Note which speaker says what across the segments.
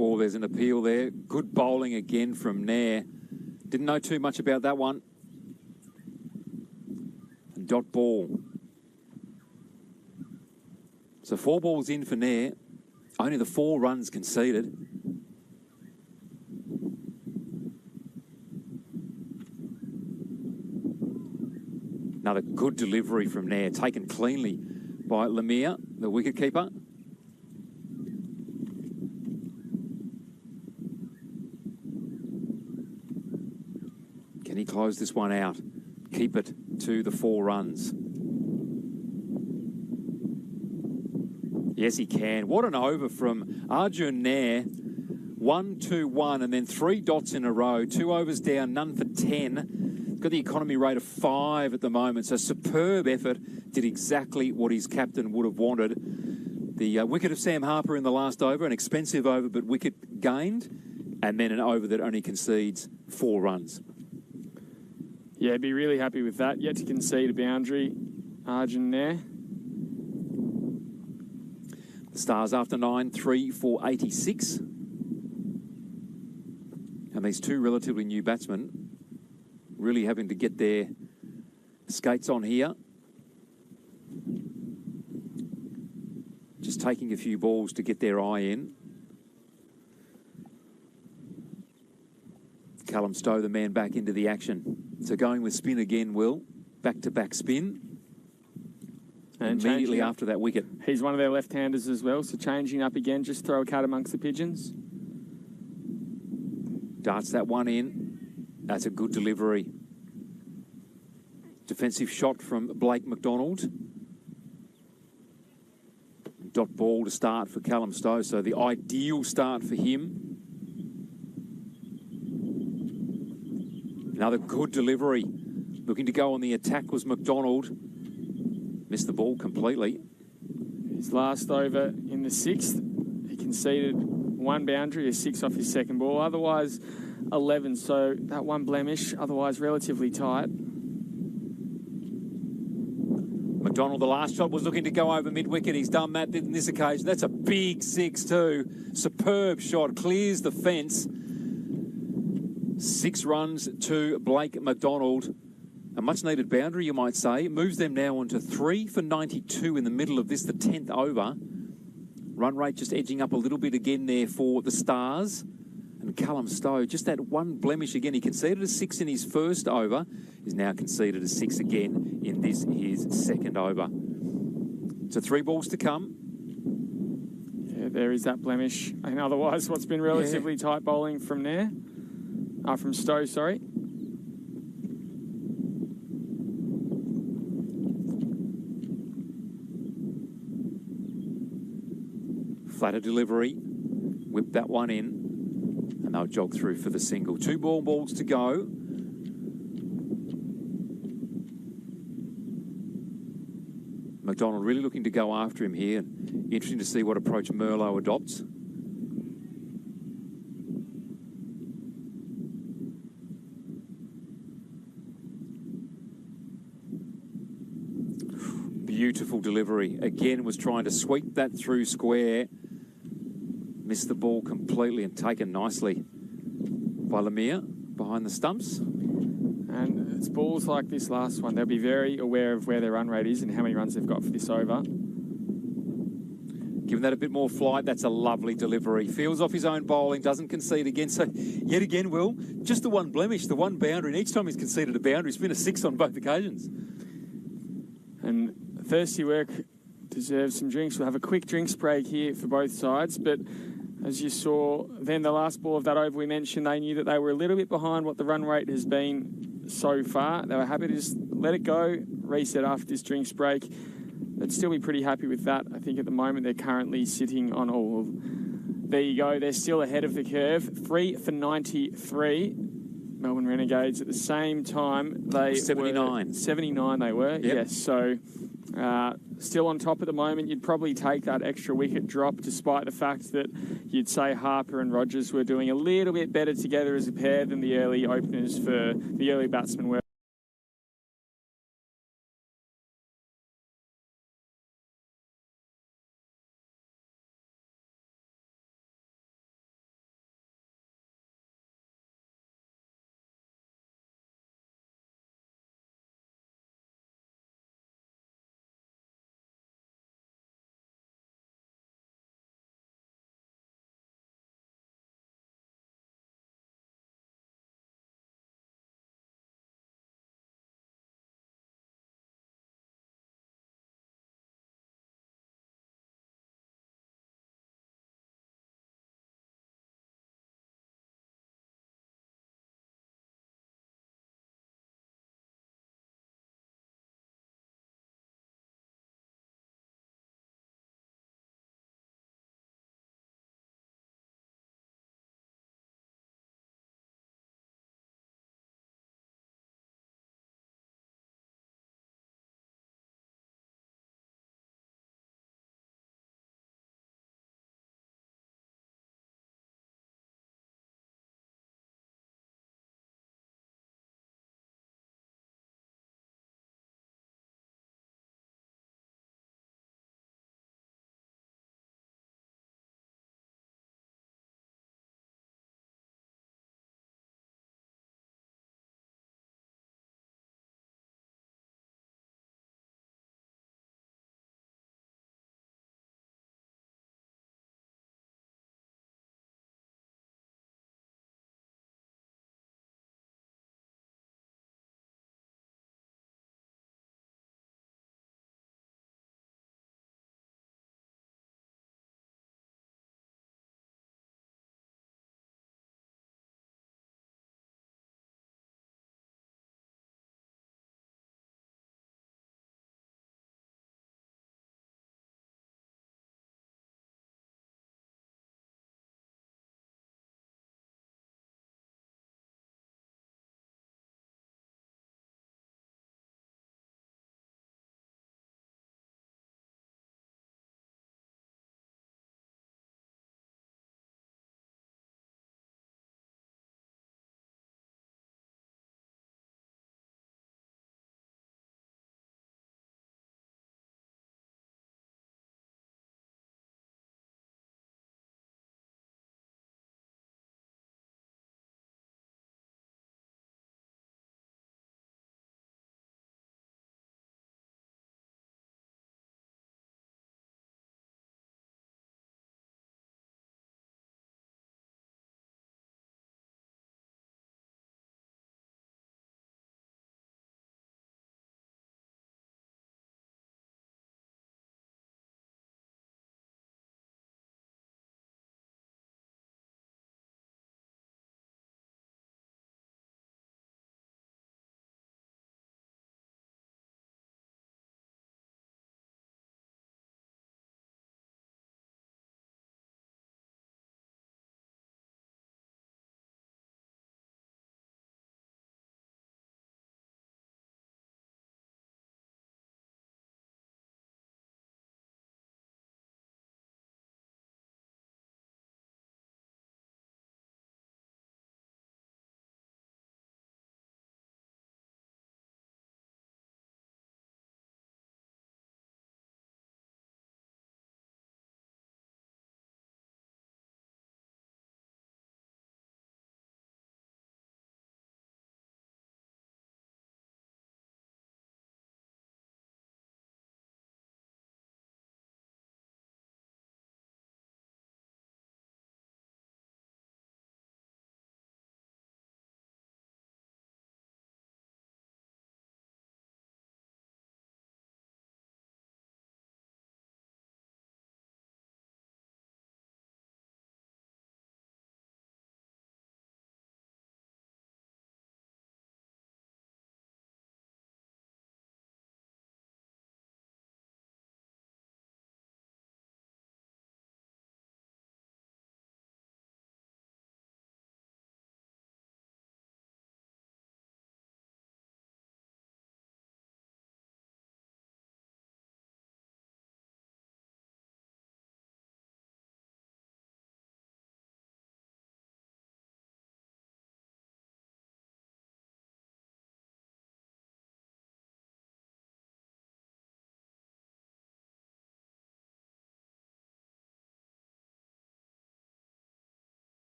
Speaker 1: Oh, there's an appeal there. Good bowling again from Nair. Didn't know too much about that one. Dot ball. So 4 balls in for Nair. Only the 4 runs conceded. Another good delivery from Nair, taken cleanly by Lemire, the wicketkeeper. Can he close this one out? Keep it to the 4 runs. Yes, he can. What an over from Arjun Nair. 1, 2, 1, and then 3 dots in a row. 2 overs down, none for 10. Got the economy rate of 5 at the moment. So superb effort. Did exactly what his captain would have wanted. The wicket of Sam Harper in the last over, an expensive over, but wicket gained. And then an over that only concedes 4 runs.
Speaker 2: Yeah, be really happy with that. Yet to concede a boundary, Arjun Nair.
Speaker 1: The Stars after 9, 3 for 86. And these 2 relatively new batsmen really having to get their skates on here. Just taking a few balls to get their eye in. Callum Stowe, the man, back into the action. So going with spin again, Will. Back-to-back spin. And immediately after that wicket.
Speaker 2: He's one of their left-handers as well, so changing up again, just throw a cat amongst the pigeons.
Speaker 1: Darts that one in. That's a good delivery. Defensive shot from Blake McDonald. Dot ball to start for Callum Stowe, so the ideal start for him. Another good delivery. Looking to go on the attack was McDonald. Missed the ball completely.
Speaker 2: His last over in the 6th, he conceded 1 boundary, a 6 off his second ball. Otherwise, 11. So that 1 blemish, otherwise relatively tight.
Speaker 1: McDonald, the last shot, was looking to go over mid-wicket. He's done that in this occasion. That's a big 6 too. Superb shot. Clears the fence. 6 runs to Blake McDonald. A much-needed boundary, you might say. Moves them now onto 3 for 92 in the middle of this, the 10th over. Run rate just edging up a little bit again there for the Stars. And Callum Stowe, just that 1 blemish again. He conceded a 6 in his first over. He's now conceded a 6 again in this, his second over. So 3 balls to come.
Speaker 2: Yeah, there is that blemish. And otherwise, what's been relatively tight bowling from there? From Stowe, sorry.
Speaker 1: Flatter delivery. Whip that one in. And they'll jog through for the single. 2 balls to go. McDonald really looking to go after him here. Interesting to see what approach Merlot adopts. Beautiful delivery. Again, was trying to sweep that through square. Missed the ball completely and taken nicely by Lemire behind the stumps.
Speaker 2: And it's balls like this last one. They'll be very aware of where their run rate is and how many runs they've got for this over.
Speaker 1: Giving that a bit more flight. That's a lovely delivery. Feels off his own bowling, doesn't concede again. So yet again, Will, just the 1 blemish, the 1 boundary. And each time he's conceded a boundary, it's been a 6 on both occasions.
Speaker 2: And thirsty work deserves some drinks. We'll have a quick drinks break here for both sides. But as you saw, then the last ball of that over we mentioned, they knew that they were a little bit behind what the run rate has been so far. They were happy to just let it go, reset after this drinks break. They'd still be pretty happy with that. I think at the moment they're currently sitting on all. There you go. They're still ahead of the curve. 3 for 93. Melbourne Renegades at the same time. They
Speaker 1: 79.
Speaker 2: 79 they were,
Speaker 1: yep.
Speaker 2: Yes. So still on top at the moment. You'd probably take that extra wicket drop despite the fact that you'd say Harper and Rogers were doing a little bit better together as a pair than the early openers for the early batsmen were.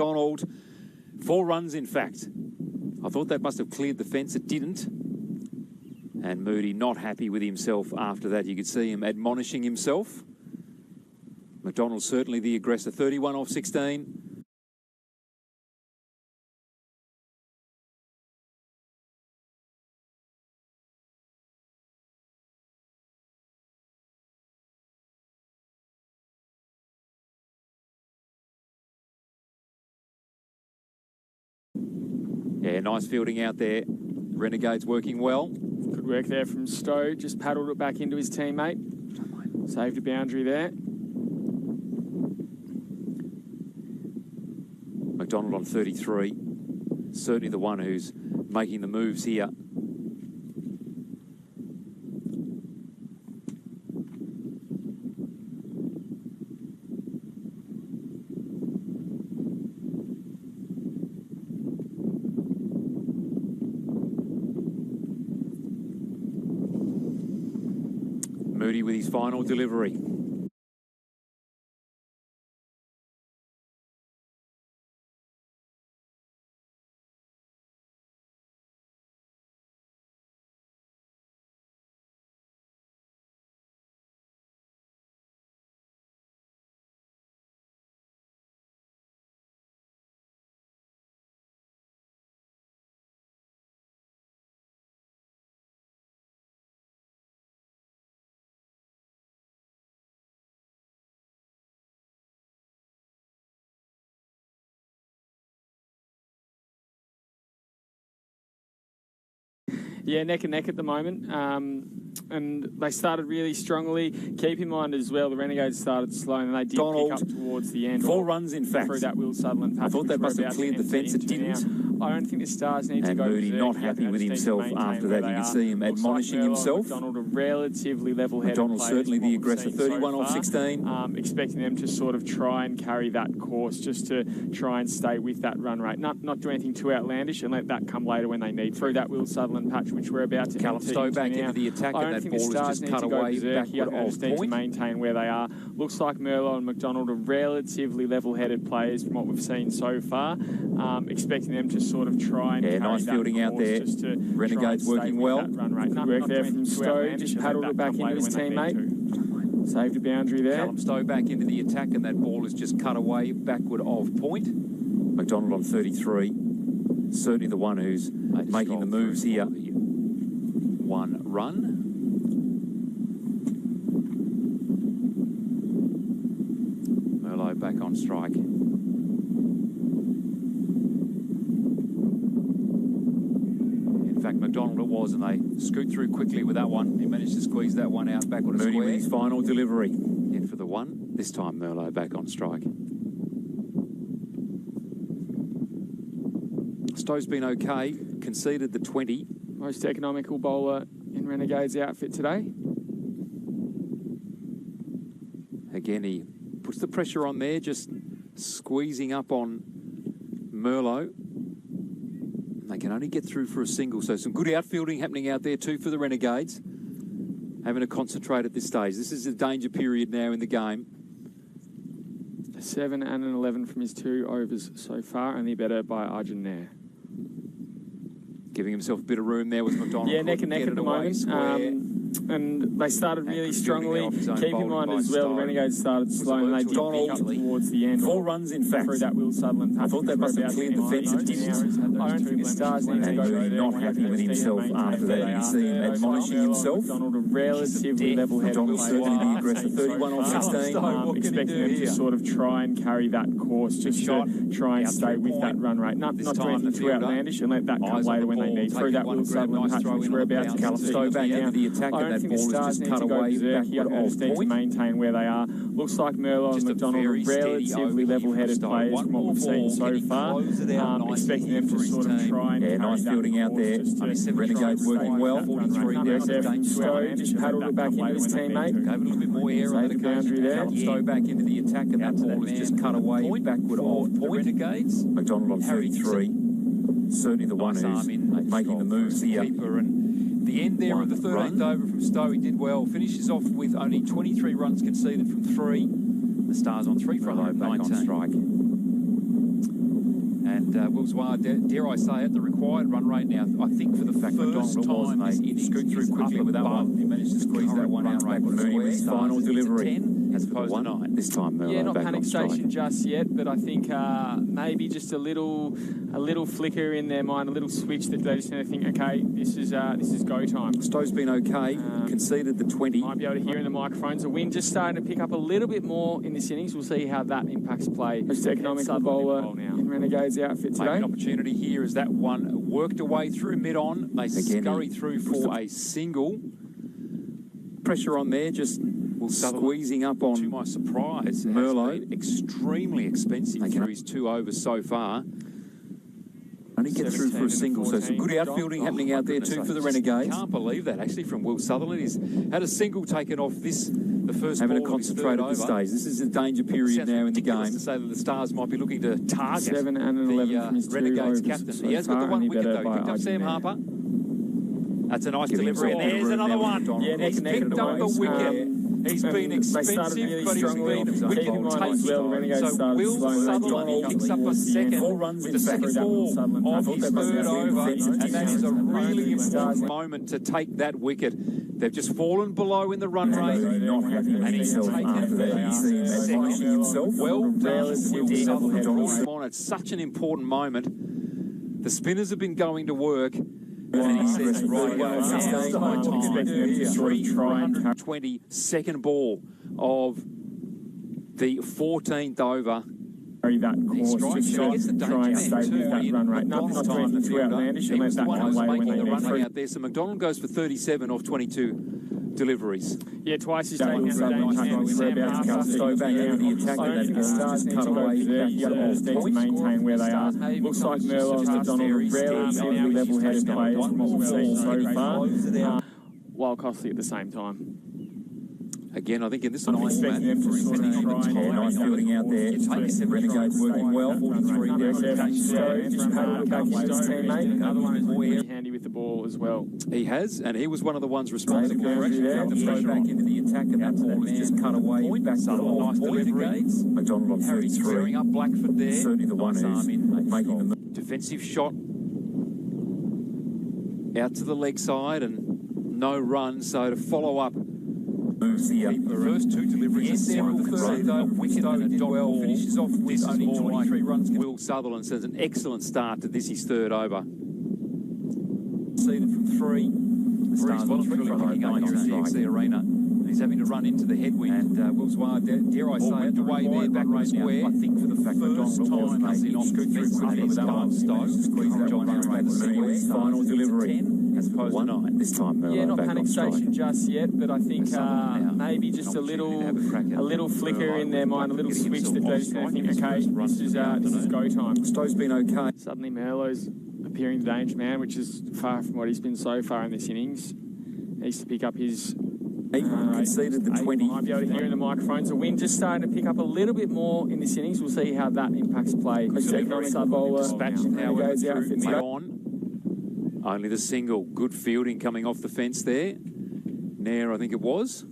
Speaker 1: McDonald. 4 runs, in fact. I thought that must have cleared the fence. It didn't. And Moody not happy with himself after that. You could see him admonishing himself. McDonald certainly the aggressor. 31 off 16. Yeah, nice fielding out there. Renegades working well.
Speaker 2: Good work there from Stowe. Just paddled it back into his teammate. Saved a boundary there.
Speaker 1: McDonald on 33. Certainly the one who's making the moves here. Moody with his final delivery.
Speaker 2: Yeah, neck and neck at the moment. And they started really strongly. Keep in mind as well, the Renegades started slow and they did pick up towards the end.
Speaker 1: 4 runs, in fact.
Speaker 2: Through that Will Sutherland patch.
Speaker 1: I thought that must have cleared the fence. It didn't.
Speaker 2: I don't think the Stars need to go
Speaker 1: Moody not happy with himself after that. You can see him admonishing himself.
Speaker 2: McDonald a relatively level-headed
Speaker 1: McDonald certainly the aggressor. 31 off 16.
Speaker 2: Expecting them to sort of try and carry that course just to try and stay with that run rate. Not do anything too outlandish and let that come later when they need. Through that Will Sutherland patch, which we're about to
Speaker 1: Callum Stowe back into the attack, and that ball is just cut away backward off point.
Speaker 2: To maintain where they are. Looks like Merlot and McDonald are relatively level-headed players from what we've seen so far. Expecting them to sort of try and carry
Speaker 1: nice fielding out there. Renegades working well.
Speaker 2: Good work there from Stowe. Just paddled it back into his teammate. Saved a boundary there.
Speaker 1: Callum Stowe back into the attack, and that ball is just cut away backward off point. McDonald on 33. Certainly the one who's making the moves here. 1 run. Merlot back on strike. In fact, McDonald it was, and they scoot through quickly with that one. He managed to squeeze that one out backward a square. Moody with his final delivery. In for the 1. This time Merlot back on strike. Stowe's been okay. Conceded the 20.
Speaker 2: Most economical bowler in Renegades outfit today.
Speaker 1: Again, he puts the pressure on there, just squeezing up on Merlot. They can only get through for a single, so some good outfielding happening out there too for the Renegades. Having to concentrate at this stage. This is a danger period now in the game.
Speaker 2: A 7 and an 11 from his 2 overs so far, only better by Arjun Nair.
Speaker 1: Giving himself a bit of room there was McDonald.
Speaker 2: Yeah, neck and neck at the moment. And they started really strongly. Keep in mind as well, the Renegades started slow and they did pick up towards the end.
Speaker 1: 4 runs, in fact.
Speaker 2: Through that Will Sutherland patch.
Speaker 1: I thought that must have cleared the fence. It didn't.
Speaker 2: I don't think the Stars need to go there.
Speaker 1: Not happy with himself after that. You can see him admonishing himself.
Speaker 2: McDonald a relatively level-headed
Speaker 1: McDonald certainly the aggressor. 31 off 16.
Speaker 2: Expecting them to sort of try and carry that course just to try and stay with that run rate. Not do anything too outlandish and let that come later when they need. Through that Will Sutherland patch, which we're about to
Speaker 1: Callum Stowe back into the attack, and that ball is just cut away backward off point.
Speaker 2: To maintain where they are. Looks like Merlot and McDonald are relatively level-headed players from what we've seen so far. Expecting them to sort of try and
Speaker 1: nice fielding out there. Renegades working well. 43 there from
Speaker 2: Stowe. Just paddled it back into his teammate.
Speaker 1: Gave it a little bit more air on the boundary there. Callum Stowe back into the attack, and that ball is just cut away backward off point. Renegades. McDonald on 33. Certainly the one who's making the moves here. And the end there of the 13th over from Stowe, he did well. Finishes off with only 23 runs conceded from 3. The Stars on 3 for 119. Back on strike. And Will Zwar, dare I say it, the required run rate now, I think for the fact that Donald was, they scoot through quickly with that one. He managed to squeeze that one out right before his final delivery. 10 as opposed to 9. This time, Merlo
Speaker 2: yeah, not
Speaker 1: back
Speaker 2: panic
Speaker 1: on strike.
Speaker 2: station just yet, but I think maybe just a little flicker in their mind, a little switch that they just think, okay, this is go time.
Speaker 1: Stowe's been okay, conceded the 20.
Speaker 2: Might be able to hear in the microphones. The wind just starting to pick up a little bit more in this innings. We'll see how that impacts play.
Speaker 3: Most economical bowler in Renegades outfit today.
Speaker 1: An opportunity here as that one worked away through mid-on. They scurry through for a single. Pressure on there, just squeezing up on, to my surprise, Merlo. Extremely expensive through his 2 overs so far. Only get through for a single, so some good outfielding happening out there too for the Renegades. Can't believe that actually from Will Sutherland. He's had a single taken off the first
Speaker 3: having
Speaker 1: ball
Speaker 3: to concentrate at this stage. This is a danger period now in the game.
Speaker 1: To say that the Stars might be looking to target
Speaker 3: 7 and an 11 from his
Speaker 1: Renegades captain.
Speaker 3: So
Speaker 1: he has got the one wicket though. He picked up Sam Harper. That's a nice delivery, and there's another one.
Speaker 3: Yeah,
Speaker 1: he's picked up the wicket. He's been expensive, but he's been wicket taking. So Will Sutherland picks up a second with the second ball of his third over, and that is a really important moment to take that wicket. They've just fallen below in the run rate, and he's taken the second. Well done, Will Sutherland. It's such an important moment. The spinners have been going to work. And he says, right, it's my time. 322nd ball of the 14th over.
Speaker 3: That course just try and stay with that run rate. Nothing to anything too outlandish and let that come away when they need to.
Speaker 1: Out there. So McDonald goes for 37 off 22 deliveries.
Speaker 2: Yeah, twice he's taken out the
Speaker 3: we're about to come Stowe back out of the attack and that the Stars need to go there. You got to understand to maintain where they are. Looks like Merlo and McDonald rarely seem level-headed players from what we've seen so far.
Speaker 2: While costly at the same time.
Speaker 1: Again, I think in this
Speaker 3: I'm expecting them to sort of try and nice fielding out there. Renegades working well. 43 there. Just had a back to his teammate.
Speaker 2: Another one is very handy with the ball as well.
Speaker 1: He has, and he was one of the ones responsible for
Speaker 3: actually the pressure back into the attack, and that ball was just cut away. Back to the nice delivery. McDonald on 33.
Speaker 1: Up Blackford there.
Speaker 3: Certainly the one who's making the move.
Speaker 1: Defensive shot out to the leg side, and no run. So to follow up. The first 2 deliveries are a wicket and a dot ball. Finishes off with only 23 runs. Will Sutherland says an excellent start to this, his third over. Seeded from 3. The Stars well and truly looking up here at the XC Arena. And he's having to run into the headwind. And Will Zwar, dare I say it, the way there back right square. I think for the fact that Donald was maybe scoot through quickly with that one. Squeeze that one out right square. Final delivery. As opposed to 9 this time.
Speaker 2: Yeah, not panic station just yet, but I think maybe just a little flicker in their mind, a little switch that they just think, okay, this is go time.
Speaker 1: Stowe's been okay.
Speaker 2: Suddenly Merlo's appearing the danger man, which is far from what he's been so far in this innings. Needs to pick up his.
Speaker 3: Conceded the 20.
Speaker 2: Might be able to hear in the microphones. The wind just starting to pick up a little bit more in this innings. We'll see how that impacts play.
Speaker 3: Bowler Renegades outfit today.
Speaker 1: Only the single. Good fielding coming off the fence there. Nair, I think it was.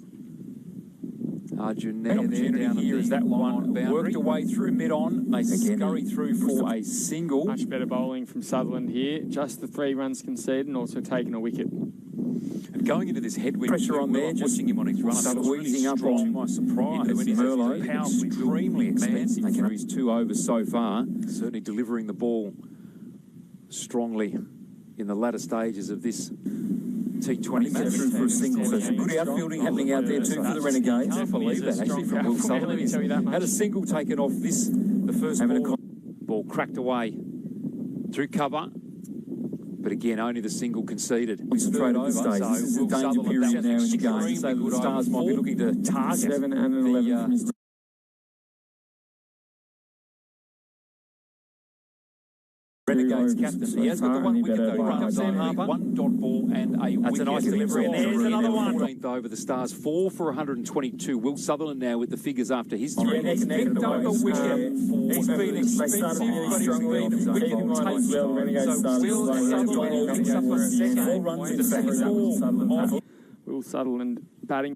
Speaker 1: Arjun Nair there down here as that one worked away through mid-on. They scurry through for a single.
Speaker 2: Much better bowling from Sutherland here. Just the 3 runs conceded and also taking a wicket.
Speaker 1: And going into this headwind,
Speaker 3: pressure on there, just
Speaker 1: watching him on his run,
Speaker 3: squeezing up on
Speaker 1: my surprise.
Speaker 3: When he's
Speaker 1: Merlo, extremely expensive through his 2 overs so far. Certainly delivering the ball strongly in the latter stages of this T20 match.
Speaker 3: Through for a single. So some good outfielding happening out there too for the Renegades.
Speaker 1: Can't believe that actually from Will Sutherland. He's had a single taken off the first ball cracked away through cover. But again, only the single conceded.
Speaker 3: Straight over. This is a danger period now in the game.
Speaker 1: So the Stars might be looking to target
Speaker 3: 7 and an 11 from his
Speaker 1: Renegades captain. He has got the one wicket though. Sam Harper, 1 dot ball and a wicket. That's a nice delivery. And there's another one. 14th over the Stars, 4 for 122. Will Sutherland now with the figures after his 3. He's picked up the wicket. He's been expensive, but he's been wicket taking. So Will Sutherland picks up a second. The second ball.
Speaker 2: Will Sutherland batting.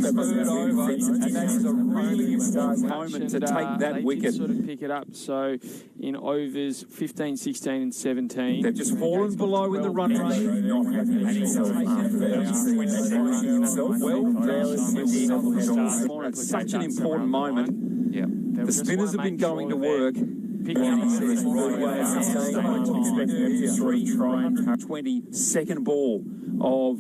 Speaker 1: his third over, and that is a really important moment to take that
Speaker 2: they
Speaker 1: wicket.
Speaker 2: Did sort of pick it up. So in overs 15, 16 and 17.
Speaker 1: They've just fallen below in the run rate. It's such an important moment.
Speaker 2: Yeah.
Speaker 1: The spinners have been going to work. 22nd ball of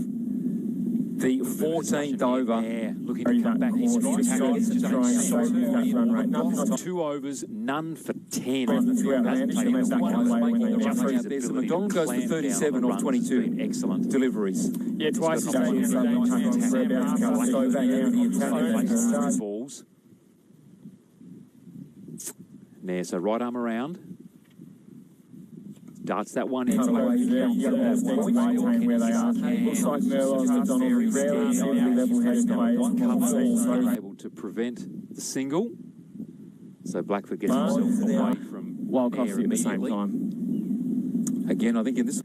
Speaker 1: the 14th over. Looking to come back. He's 2 overs, none for 10. So McDonald goes for 37 off 22. Excellent deliveries.
Speaker 2: Yeah, twice his
Speaker 1: balls. There, so right arm around. Darts that one in.
Speaker 3: Looks like Merlot, McDonald, rarely level-headed players.
Speaker 1: Able to prevent the single. So Blackford gets himself away from
Speaker 2: wild coffee at the same time.
Speaker 1: Again, I think in this.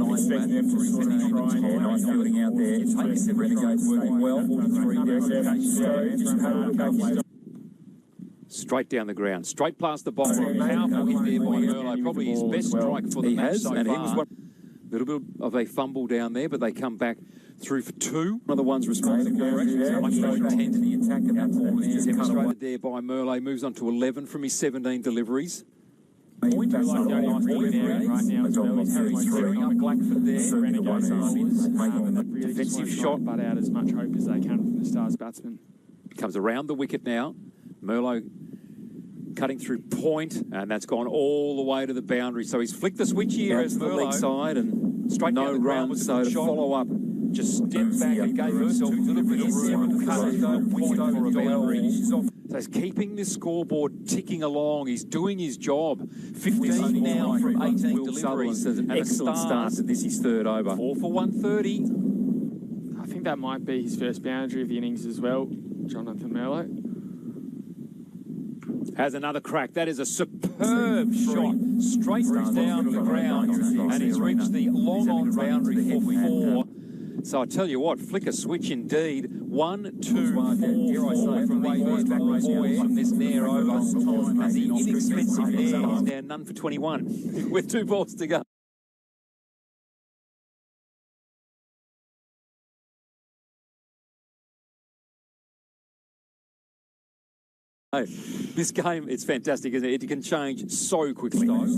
Speaker 3: Expecting them to sort of try and nice fielding out there. The Renegades working well.
Speaker 1: Straight down the ground, straight past the bowler. Powerful hit there by Merlot. Probably his best strike for the match so far. He was one. Little bit of a fumble down there, but they come back through for 2. One of the ones responsible for much more intent in the attack, and that ball was demonstrated there by Merlot. Moves on to 11 from his 17 deliveries.
Speaker 2: Defensive shot, but out as much hope as they can from the Stars batsman.
Speaker 1: Comes around the wicket now. Merlot cutting through point, and that's gone all the way to the boundary. So he's flicked the switch here as the leg side, and straight down the ground was so to follow up. Just stepped back and gave herself a little bit of room, cut it over, point for a boundary. So he's keeping this scoreboard ticking along. He's doing his job. 15 now from 18 deliveries. An excellent start to this, his third over. 4 for 130.
Speaker 2: I think that might be his first boundary of the innings as well, Jonathan Merlot.
Speaker 1: Has another crack. That is a superb shot. Straight down the ground. And he's reached the long-on boundary for 4. So I tell you what, flick a switch indeed. 1, 2, 4 from the first ball from this Nair over. And the inexpensive Nair is now none for 21 with 2 balls to go. This game, it's fantastic, isn't it? It can change so quickly. What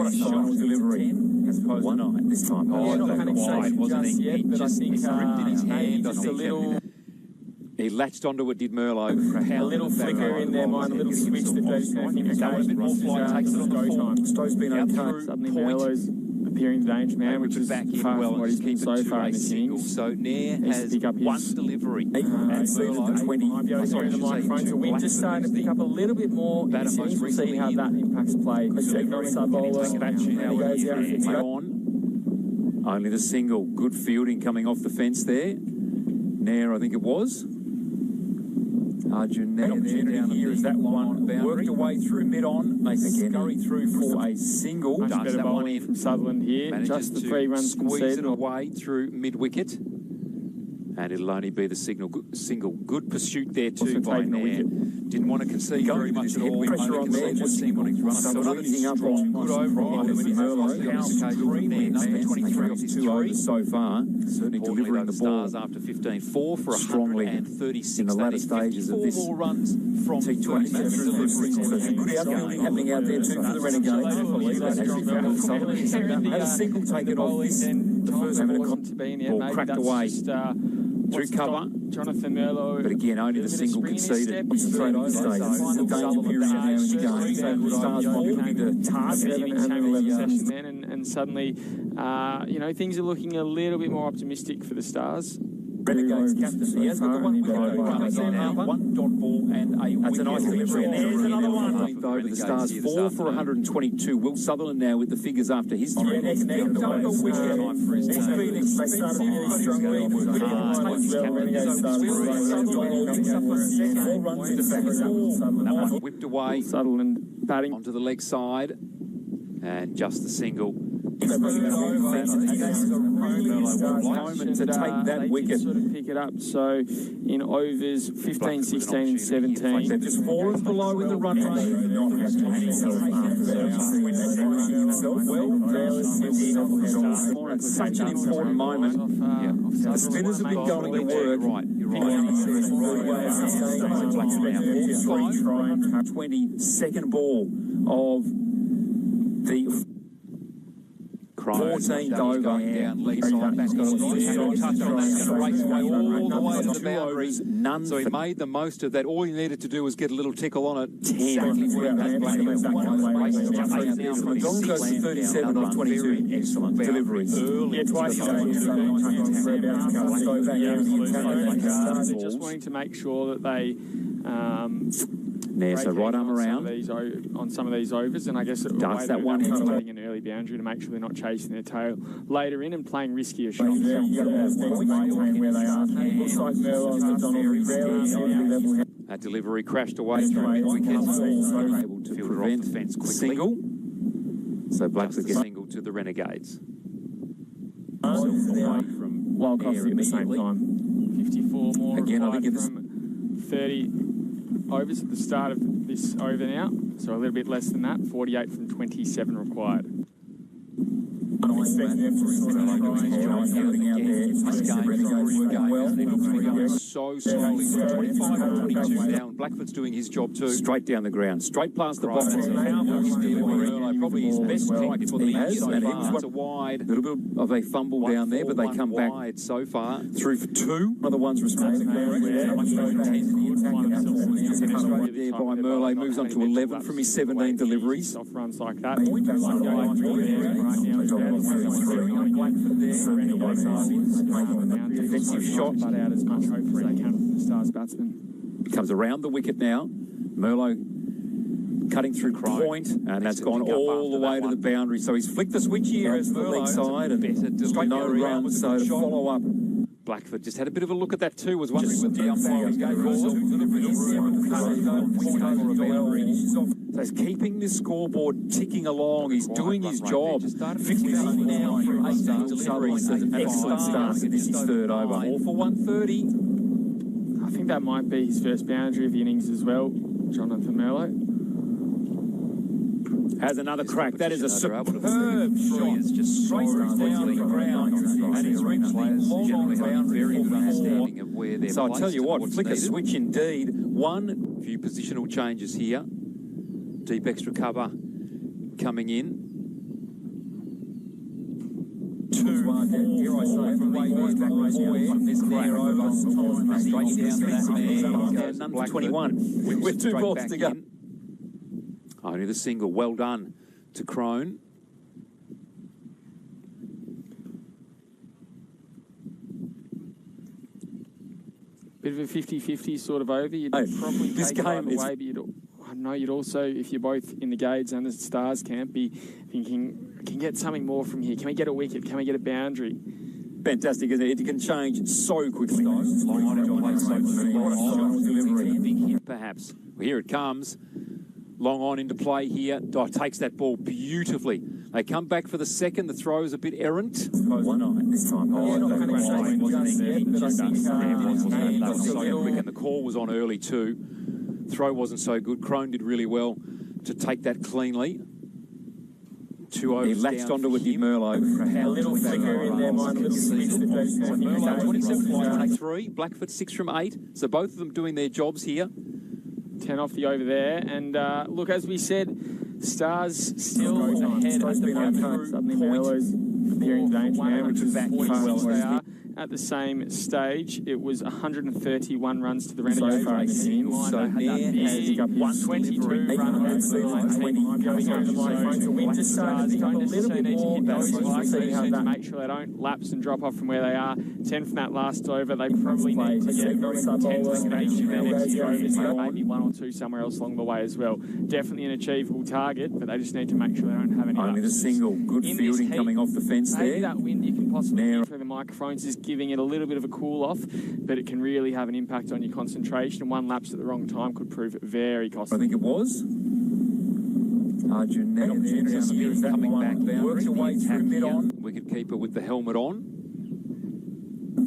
Speaker 1: a shot delivery. Why not this time? Oh, not wide, wasn't he? He just gripped in his hand. Just a little. He latched onto it, did Merlot.
Speaker 2: A little flicker in their mind, a little switch that goes through. I think it's a bit more flight, takes it on the full.
Speaker 3: Stowe's been okay.
Speaker 2: Suddenly Merlot's appearing danger man, which is
Speaker 1: back in
Speaker 2: far
Speaker 1: well
Speaker 2: from what he's been so far in this innings.
Speaker 1: So Nair has one delivery.
Speaker 3: And season 20.
Speaker 2: Might be over the microphone. So we're just starting to pick up a little bit more in this innings. We'll see how that impacts play.
Speaker 1: Only the single. Good fielding coming off the fence there. Nair, I think it was. Arjun Nair down here is that one. Worked away through mid-on. They scurry through for a single.
Speaker 2: Much better bowling from Sutherland here.
Speaker 1: Manages
Speaker 2: Just the 3 runs
Speaker 1: squeeze
Speaker 2: conceded.
Speaker 1: it away through mid-wicket. And it'll only be the single. Good pursuit there too by Nair. Didn't want to concede very much at all.
Speaker 3: Pressure on there.
Speaker 1: Just wanting to run
Speaker 3: so another strong, good overall. Number
Speaker 1: 23 off his 2 so far. Certainly delivering the ball after 15. 4 for 136
Speaker 3: in the latter stages of this
Speaker 1: more runs from
Speaker 3: T20 Series. Good outfielding happening out there too for the Renegades. Had a single taken off this. The first ball cracked away through cover.
Speaker 2: Jonathan Merlot.
Speaker 1: But again, only the single conceded. This is a danger period now in the game. So the Stars might be looking to target
Speaker 2: and suddenly, things are looking a little bit more optimistic for the Stars.
Speaker 3: Renegades captain. He has got the one dot ball and a
Speaker 1: that's a nice delivery. And there's another one.
Speaker 3: Over the Stars,
Speaker 1: 4 for 122. Will Sutherland now with the figures after his 3.
Speaker 3: He's been really
Speaker 1: That one whipped away.
Speaker 2: Sutherland batting
Speaker 1: onto the leg side. And just the single.
Speaker 3: Moment to take that wicket.
Speaker 2: Sort of pick it up. So in overs 15, 16 and 17.
Speaker 3: They've just fallen below in the run rate. It's such an important moment. The spinners have been going to work.
Speaker 1: You're right.
Speaker 3: 22nd ball of the 14th over.
Speaker 1: Down leg side, back got a touch on that, going to race away all the way to the boundary. So he made the most of that. All he needed to do was get a little tickle on it. 10.
Speaker 3: Goes to 37 of 22. Excellent deliveries.
Speaker 2: Yeah, twice. Just wanting to make sure that they
Speaker 1: So right arm around
Speaker 2: on some of these overs, and I guess
Speaker 1: darts that one
Speaker 2: hitting an early boundary to make sure they're not chasing their tail later in and playing riskier shots.
Speaker 1: That delivery crashed away through wickets. Able to prevent fence quickly. Single. So Blacks get single to the Renegades.
Speaker 3: From wild coffee at the same time.
Speaker 2: 54 more.
Speaker 3: Again, I think it's
Speaker 2: 30 overs at the start of this over now, so a little bit less than that. 48 from 27 required.
Speaker 1: So slowly, 25 and 22 down. Blackfoot's doing his job too. Straight down the ground, straight past the box. Probably his best strike for the year so far. It's a wide, little bit of a fumble down there, but they come back wide so far. Through for two. One of the ones responsible there by Merle, moves on to 11 from his 17 deliveries.
Speaker 2: Soft runs like that.
Speaker 3: Defensive shot,
Speaker 2: but out as much hope as they can from the Stars batsman.
Speaker 1: He comes around the wicket now. Merlot cutting through point, and that's gone all the way to the boundary. So he's flicked the switch here as the leg side, and no runs, so to follow up. Blackfoot just had a bit of a look at that too, was wondering what the umpire was going for. So he's keeping this scoreboard ticking along. He's doing his job. 15 now from 18 deliveries. An excellent start to this third over. All for 130.
Speaker 2: I think that might be his first boundary of the innings as well, Jonathan Merlot.
Speaker 1: Has another crack. That is a superb shot. It's just straight down the ground. And he's reached the long boundary. Very good understanding of where they're. So I tell you what, flick a switch indeed. One few positional changes here. Deep extra cover coming in. Two. Here I say, from this clear over. Straight down to that man. None for 21. With two balls to go. Only the single. Well done to Crone.
Speaker 2: Bit of a 50-50 sort of over. You'd probably
Speaker 3: this
Speaker 2: take
Speaker 3: game
Speaker 2: it away, but I know you'd also, if you're both in the Gades and the Stars camp, be thinking, can we get something more from here? Can we get a wicket? Can we get a boundary?
Speaker 3: Fantastic, isn't it? It can change so quickly.
Speaker 1: Perhaps. Well, here it comes. Long on into play here. Takes that ball beautifully. They come back for the second. The throw is a bit errant.
Speaker 3: This time.
Speaker 1: And the call was on early too. Throw wasn't so good. Crone did really well to take that cleanly. 2 overs.
Speaker 3: He latched onto it, did Merlot.
Speaker 2: A little flicker in there, mine.
Speaker 1: 27 3. Blackfoot 6 from 8. So both of them doing their jobs here.
Speaker 2: 10 off the over there. And look, as we said, Stars still ahead at the moment. Suddenly Merlot's appearing danger now, which is back well they are. At the same stage, it was 131 runs to the Renegades.
Speaker 3: So far in the innings, so near as
Speaker 2: 122 runs going over the line. So Winter Stars don't necessarily need to hit those spikes. They just need to make sure they don't lapse and drop off from where they are. 10 from that last over. They probably need to get 10 from each of their next few overs. Maybe 1 or 2 somewhere else along the way as well. Definitely an achievable target, but they just need to make sure they don't have any
Speaker 3: only the single. Good fielding coming off the fence there.
Speaker 2: Maybe that wind you can possibly hear through the microphones is giving it a little bit of a cool off, but it can really have an impact on your concentration, and one lapse at the wrong time could prove very costly.
Speaker 3: I think it was.
Speaker 1: coming back,
Speaker 3: works her way through mid-on.
Speaker 1: Wicketkeeper with the helmet on.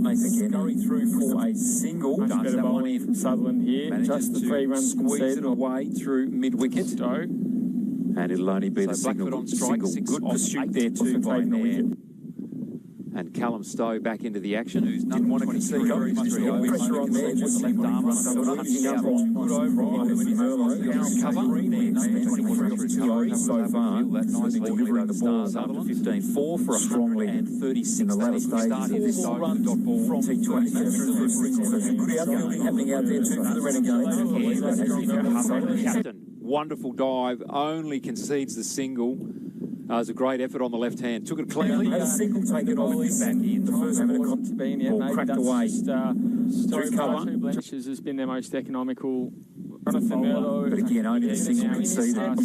Speaker 3: Going through for a single.
Speaker 2: Much better bowling from Sutherland here. Just the 3 runs
Speaker 1: squeeze
Speaker 2: conceded.
Speaker 1: it away through mid-wicket.
Speaker 2: Stowe.
Speaker 1: And it'll only be the
Speaker 3: Blackfoot
Speaker 1: single.
Speaker 3: on strike,
Speaker 1: Good pursuit there too by Nair. And Callum Stowe back into the action, who's didn't want to concede very much
Speaker 3: pressure on there, just left arm, so punching out good over cover. So far, delivering the balls up to 15-4 for 136 in the latter stage. 4 runs from T20 Series. Good outfielding happening out there too for the Renegades.
Speaker 1: Captain, wonderful dive, only concedes the single. It was a great effort on the left hand. Took it cleanly.
Speaker 3: Had a single taken off back in. The first minute
Speaker 2: to be in yet. Maybe
Speaker 3: cracked
Speaker 2: that's
Speaker 3: away.
Speaker 2: Just,
Speaker 3: Through cover.
Speaker 2: 2 blemishes has been their most economical.
Speaker 3: But again, only the single conceded.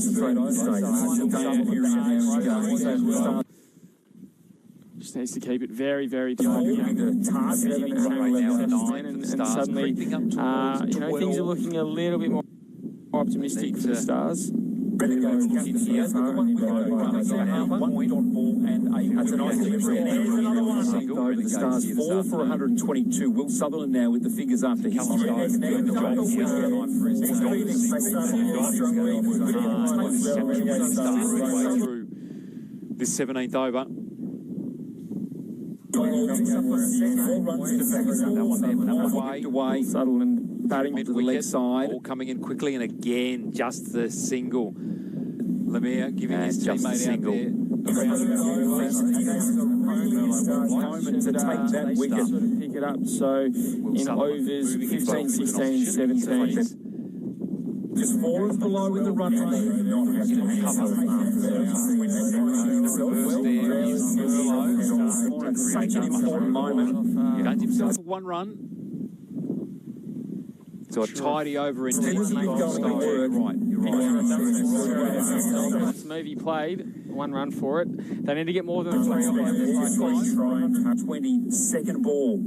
Speaker 2: Just needs to keep it very, very tight.
Speaker 3: The target
Speaker 2: And suddenly, things are looking a little bit more optimistic for the Stars.
Speaker 3: Renegades looking here. That's a nice delivery. The Stars 4 for 122. Will Sutherland now with the figures after his
Speaker 1: Through this 17th over.
Speaker 3: Away.
Speaker 2: Sutherland batting
Speaker 3: to the leg side.
Speaker 1: All coming in quickly, and again, just the single. Lemire giving his teammate out there.
Speaker 3: Moment to take that wicket.
Speaker 2: Pick it up. So in overs 15, 16, 17.
Speaker 3: Just 4 is below in the run. Such an important moment.
Speaker 1: Gains himself 1 run. So a tidy over in
Speaker 3: Right,
Speaker 2: This movie played 1 run for it. They need to get more than 3 on
Speaker 3: 22nd ball.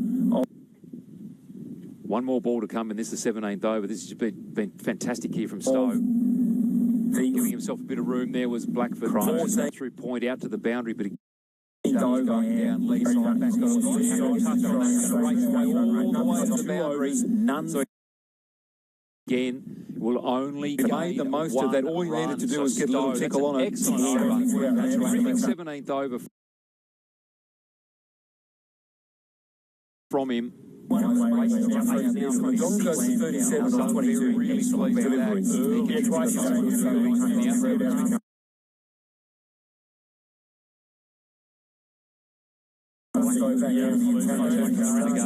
Speaker 1: 1 more ball to come, and this is the 17th over. This has been fantastic here from Stowe. Giving himself a bit of room there was Blackfoot. Through point out to the boundary, but
Speaker 3: Going down, leg side, back all the way to the boundary. None.
Speaker 1: Again, will only gain
Speaker 3: the most of that. All you needed to do was get a little tickle on it.
Speaker 1: Excellent over. 17th over from him.
Speaker 3: 37 to 22.
Speaker 1: Really pleased with that.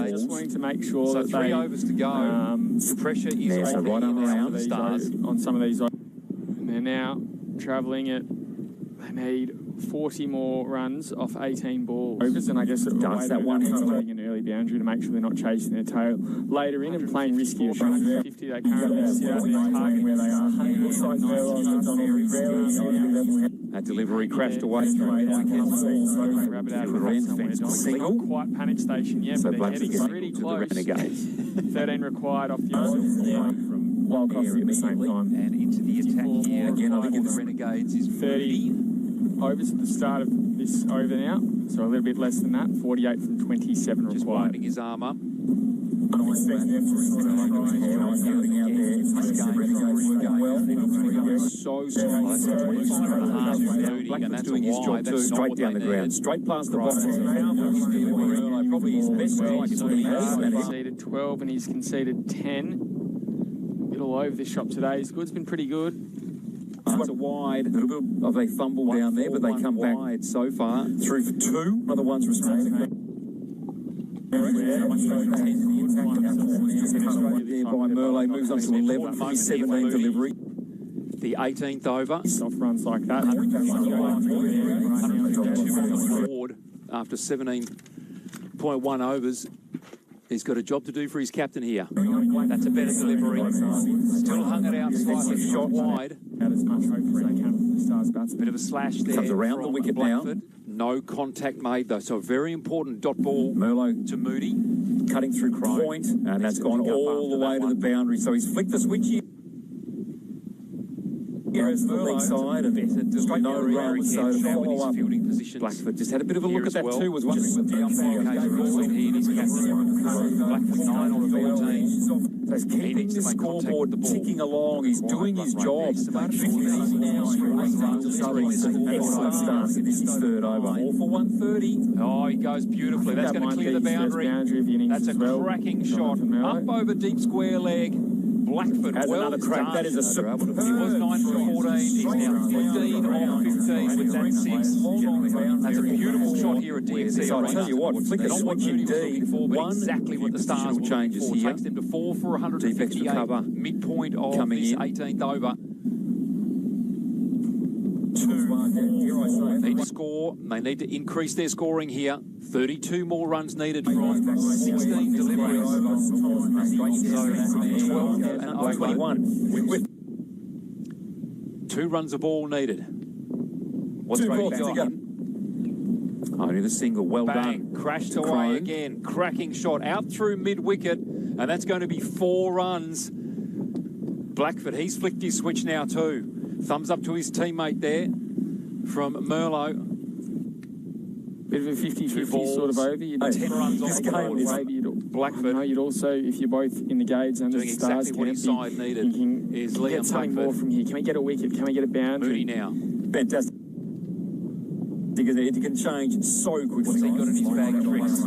Speaker 2: Just wanting to make sure
Speaker 1: So
Speaker 2: that
Speaker 1: 3 overs to go. The pressure is on the Stars.
Speaker 2: On some of these, and they're now travelling at. They need 40 more runs off 18 balls. Overs, and I guess it
Speaker 3: does that one
Speaker 2: playing an early boundary to make sure they're not chasing their tail later in and playing riskier shots. 50 they currently sit out their target where they are.
Speaker 1: That delivery crashed away.
Speaker 2: Rabbit out of the right somewhere. Not quite panic station yet, but they're getting pretty close. 13 required off the
Speaker 3: Wild off at the same time.
Speaker 1: And into the attack here. Again, I think the Renegades is
Speaker 2: 30 overs at the start of this over now, so a little bit less than that. 48 from 27
Speaker 1: just
Speaker 2: required.
Speaker 1: winding his arm up. So
Speaker 3: Blackman's doing his job too. Straight down the ground, straight past the box. Probably his best strike is what he has.
Speaker 2: He's conceded 12 and he's conceded 10. Little over this shot today. His good's been pretty good.
Speaker 3: It's a wide, a little bit of a fumble down there, but they come back wide so far. Through for 2. Other ones respecting. There by Merle, moves on to 11 for his 17 delivery.
Speaker 1: The 18th over.
Speaker 2: Soft runs like that.
Speaker 1: Forward after 17.1 overs. He's got a job to do for his captain here. That's a better delivery. Still hung it out slightly shot wide.
Speaker 2: Out as much hope as they can from the Stars bats.
Speaker 1: Bit of a slash there.
Speaker 3: Comes around the wicket
Speaker 1: Blackfoot.
Speaker 3: now.
Speaker 1: No contact made though, so a very important dot ball.
Speaker 3: Merlot
Speaker 1: to Moody.
Speaker 3: Cutting through point, and that's gone all the way to the boundary. So he's flicked the switch here.
Speaker 4: Whereas the leg side and straight no run, so to follow up.
Speaker 1: Fielding positions.
Speaker 4: Blackfoot just had a bit of a look at that too. Was wondering
Speaker 1: the umpire case between he and his captain. Blackfoot 9 on 14.
Speaker 4: So he's keeping the scoreboard ticking along. He's doing his job. Excellent start in this third over. All for 130.
Speaker 1: Oh, he goes beautifully. That's going to clear the boundary. That's a cracking shot. Up over deep square leg. Blackfoot
Speaker 4: has another crack.
Speaker 1: Done.
Speaker 4: That is a superb.
Speaker 1: He was 9 for 14. He's now 15 on 15 with that 6. That's a beautiful shot here at DFC.
Speaker 4: So I'll tell you what, flick the switch indeed.
Speaker 1: Exactly what the Stars will changes here. Takes them to 4 for 158. Cover. Midpoint of this 18th over. They need to score. They need to increase their scoring here. 32 more runs needed from 16 deliveries. So 12 and 21. 2 runs of ball needed. What's Brady got? Only the single. Well done. Crashed away again. Cracking shot out through mid-wicket. And that's going to be 4 runs. Blackfoot, he's flicked his switch now too. Thumbs up to his teammate there from Merlot.
Speaker 2: Bit of a 50-50 sort of over.
Speaker 1: 10 runs on the board.
Speaker 2: Maybe
Speaker 1: Blackfoot.
Speaker 2: You'd also, if you're both in the Gades and the Stars,
Speaker 1: exactly what his side needed is Liam
Speaker 2: get something more from here. Can we get a wicket? Can we get a boundary?
Speaker 1: Moody now.
Speaker 4: Fantastic. Because it can change so quickly.
Speaker 1: What's he got in his bag of tricks?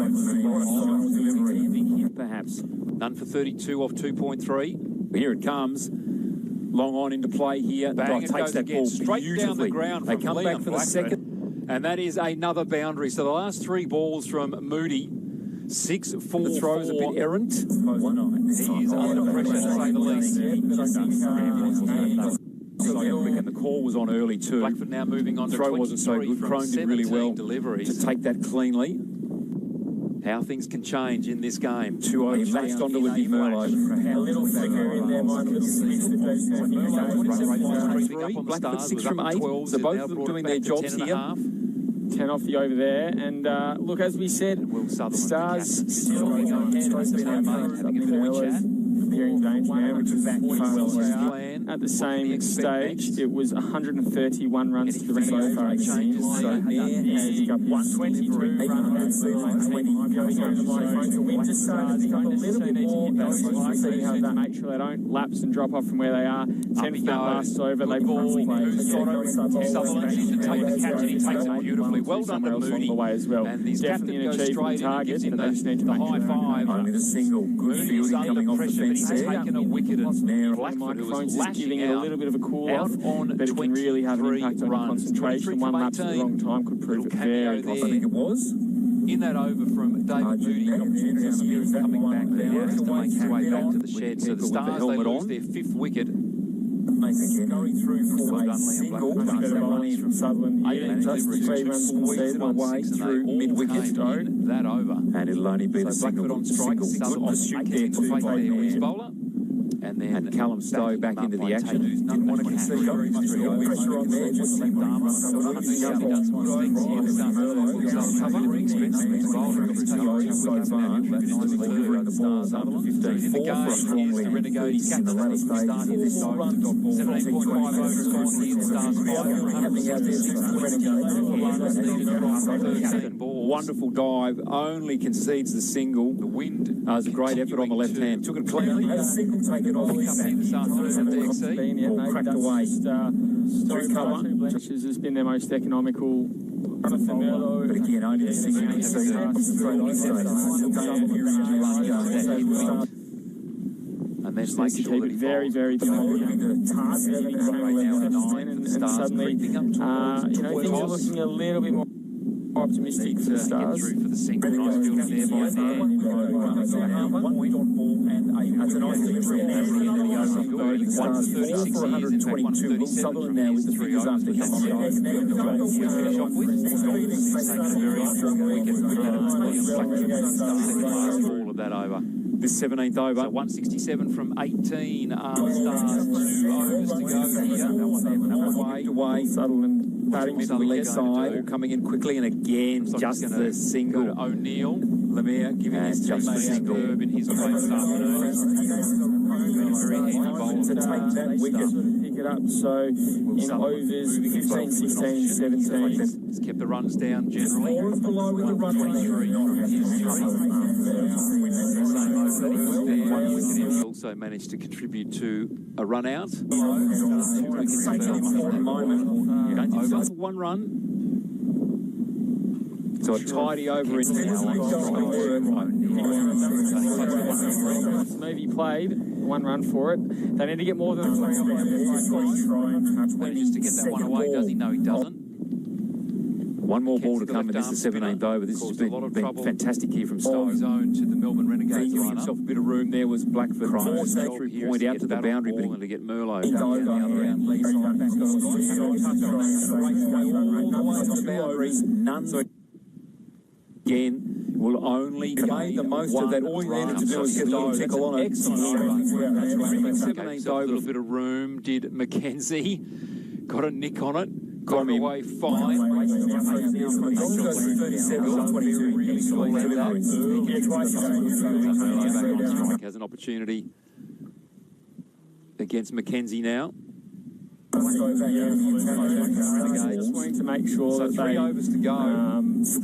Speaker 4: Perhaps.
Speaker 1: None for 32 off 2.3. Here it comes. Long on into play here.
Speaker 4: Bang, takes that ball
Speaker 1: straight down the ground.
Speaker 4: They come back for the second.
Speaker 1: And that is another boundary. So the last 3 balls from Moody. 6, 4,
Speaker 4: the throw's
Speaker 1: 4.
Speaker 4: a bit errant.
Speaker 1: He is under pressure to say the least. And the call was on early too. Blackfoot now moving on to
Speaker 4: throw wasn't so good. Crone did really well
Speaker 1: deliveries
Speaker 4: to take that cleanly.
Speaker 1: How things can change in this game.
Speaker 4: 2 overs. He latched onto with the Merlot. A little flicker in there, Blackfoot 6 from 8. So both of them doing their jobs here.
Speaker 2: 10 off the over there. And look, as we said, the Stars still having a appearing danger now, which is at the same stage. It was 131 runs to the rest so far. So he's got 123 runs. See how that make sure they don't lapse and drop off from where they are. 10 for that last over. They
Speaker 1: Sutherland needs to take the catch and he takes it beautifully. Well done to Moody.
Speaker 2: As well.
Speaker 1: And these
Speaker 2: definitely
Speaker 1: captain
Speaker 2: an achievement target, but they just need to
Speaker 1: the
Speaker 2: make
Speaker 1: high five.
Speaker 4: Only the single. Good fielding coming off the fence.
Speaker 1: He's taken a wicket and Blackfoot, who was
Speaker 2: giving it a little bit of a cool off,
Speaker 1: on
Speaker 2: but it can really have an impact on concentration. One lapse at the wrong time could prove it very possible.
Speaker 4: I think it was.
Speaker 1: In that over from David Moody, coming back there, has to make his way back to the shed. So the Stars, they lose their 5th wicket.
Speaker 4: Going through for a single. Money from Sutherland here. Just 3 runs conceded away through mid-wicket.
Speaker 1: That over.
Speaker 4: And it'll only be the single.
Speaker 1: On strike,
Speaker 4: Good pursuit there to
Speaker 1: fake there with his bowler. And then
Speaker 4: Callum Stowe back into the action.
Speaker 1: Didn't want to concede.
Speaker 4: Pressure on there. Just
Speaker 1: in the game is the Renegades captain. We start here this time. 17.5 overs gone here. The Stars wonderful dive, only concedes the single. The wind was a great effort on the left hand. Took it cleanly.
Speaker 4: Had a single taken off. Ball cracked away. Through cover.
Speaker 2: Bleachers has been their most economical.
Speaker 4: But again, only the single.
Speaker 1: And then make sure that he
Speaker 2: very, very difficult. And suddenly, things are looking a little bit more optimistic for the Stars.
Speaker 1: Get through for the single. Nice fielding there by there.
Speaker 4: 1 point on ball and that's a nice thing. 136 for 122. Will Sutherland now with the figures up to him.
Speaker 1: All of that over. This 17th over. So 167 from 18 Stars. 2 overs to go here.
Speaker 4: Away. Sutherland batting to the left side, coming in quickly, and again, just the single.
Speaker 1: O'Neill.
Speaker 4: Lemire giving his just the single.
Speaker 1: In his play this afternoon.
Speaker 4: To take that wicket.
Speaker 3: it up. So in overs 15, 16, 17.
Speaker 1: It's kept the runs down generally.
Speaker 4: Four is below with the run.
Speaker 1: 123. He also managed to contribute to a run out. One run. So a tidy over in
Speaker 2: Movie played, 1 run for it. They need to get more than
Speaker 1: manages to get that one away, does he? No, he doesn't.
Speaker 5: One more ball to come, and this is the 17th over. This has been fantastic here from Stowe.
Speaker 1: Zone to the Melbourne Renegades.
Speaker 5: Giving himself a bit of room there was Blackford. Through point out to the boundary, but to get Merlot. Again, will only
Speaker 1: made the most of that. All you needed to do was get a little tickle on it. 17th over, a little bit of room. Did Mackenzie. Got a nick on it. Got him away fine. Has an opportunity against Mackenzie now.
Speaker 3: Just wanting to make sure that
Speaker 1: 3 overs to go.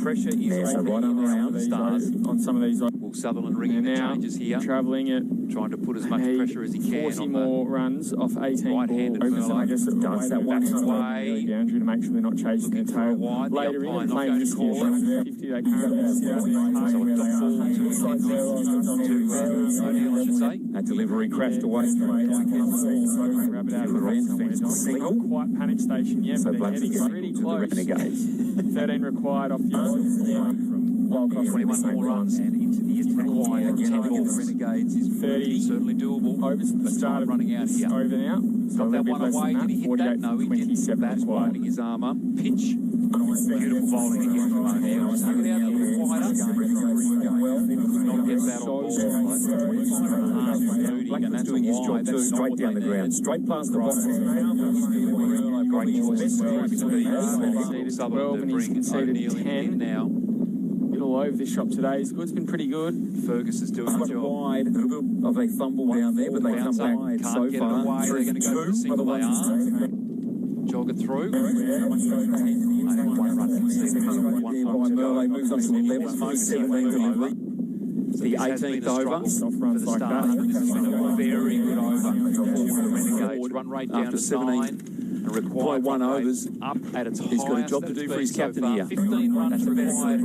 Speaker 1: Pressure is right around the stars
Speaker 3: on some of these.
Speaker 1: Will Sutherland ringing the changes here,
Speaker 2: travelling it,
Speaker 1: trying to put as much pressure as he can
Speaker 2: 40
Speaker 1: on
Speaker 2: more runs off 18
Speaker 1: right-handed
Speaker 2: balls.
Speaker 3: I guess it does that one
Speaker 1: way
Speaker 3: boundary to make sure they're not chasing the tail. Later in, playing this year, 50 they can't.
Speaker 1: O'Neill, I should say.
Speaker 5: that delivery crashed away.
Speaker 3: Grab it out of the fence. Not quite panic station yet,
Speaker 5: So
Speaker 3: but they're
Speaker 5: Blackford
Speaker 3: getting pretty
Speaker 5: to the
Speaker 3: close.
Speaker 5: Renegades.
Speaker 3: 13 required off you.
Speaker 1: 21 more runs and into the required 10 ball. The Renegades is
Speaker 3: 30.
Speaker 1: certainly doable.
Speaker 3: Overs at the start of
Speaker 1: running out here.
Speaker 3: over now. So
Speaker 1: Got that one away. Did he hit that? No, he didn't. That's holding his arm up. Pitch. Beautiful bowling again from O'Neill. Stuck it out a little wider. Not get that on ball.
Speaker 5: Blackman's doing his job too, straight down the ground, straight past the box.
Speaker 1: Great choice.
Speaker 2: Sutherland
Speaker 1: Bring O'Neill in now.
Speaker 2: All over this shop today. It's been pretty good.
Speaker 1: Fergus is doing the job.
Speaker 5: Wide of a fumble down there, but they come back so
Speaker 1: Can't get it
Speaker 5: far.
Speaker 1: away. They're going to go for the single. They are. Jog it through.
Speaker 5: Merlot moves on to 11, 17 delivery. The 18th over.
Speaker 1: For the start. This has been a very good over for the Renegades. Run rate down
Speaker 5: After
Speaker 1: to
Speaker 5: 17.
Speaker 1: 9. And required
Speaker 5: By 1
Speaker 1: run rate
Speaker 5: overs.
Speaker 1: up at its
Speaker 5: He's got a
Speaker 1: highest
Speaker 5: job to
Speaker 1: that
Speaker 5: do
Speaker 1: it's
Speaker 5: for his
Speaker 1: been so
Speaker 5: captain
Speaker 1: far.
Speaker 5: here.
Speaker 1: 15 runs required.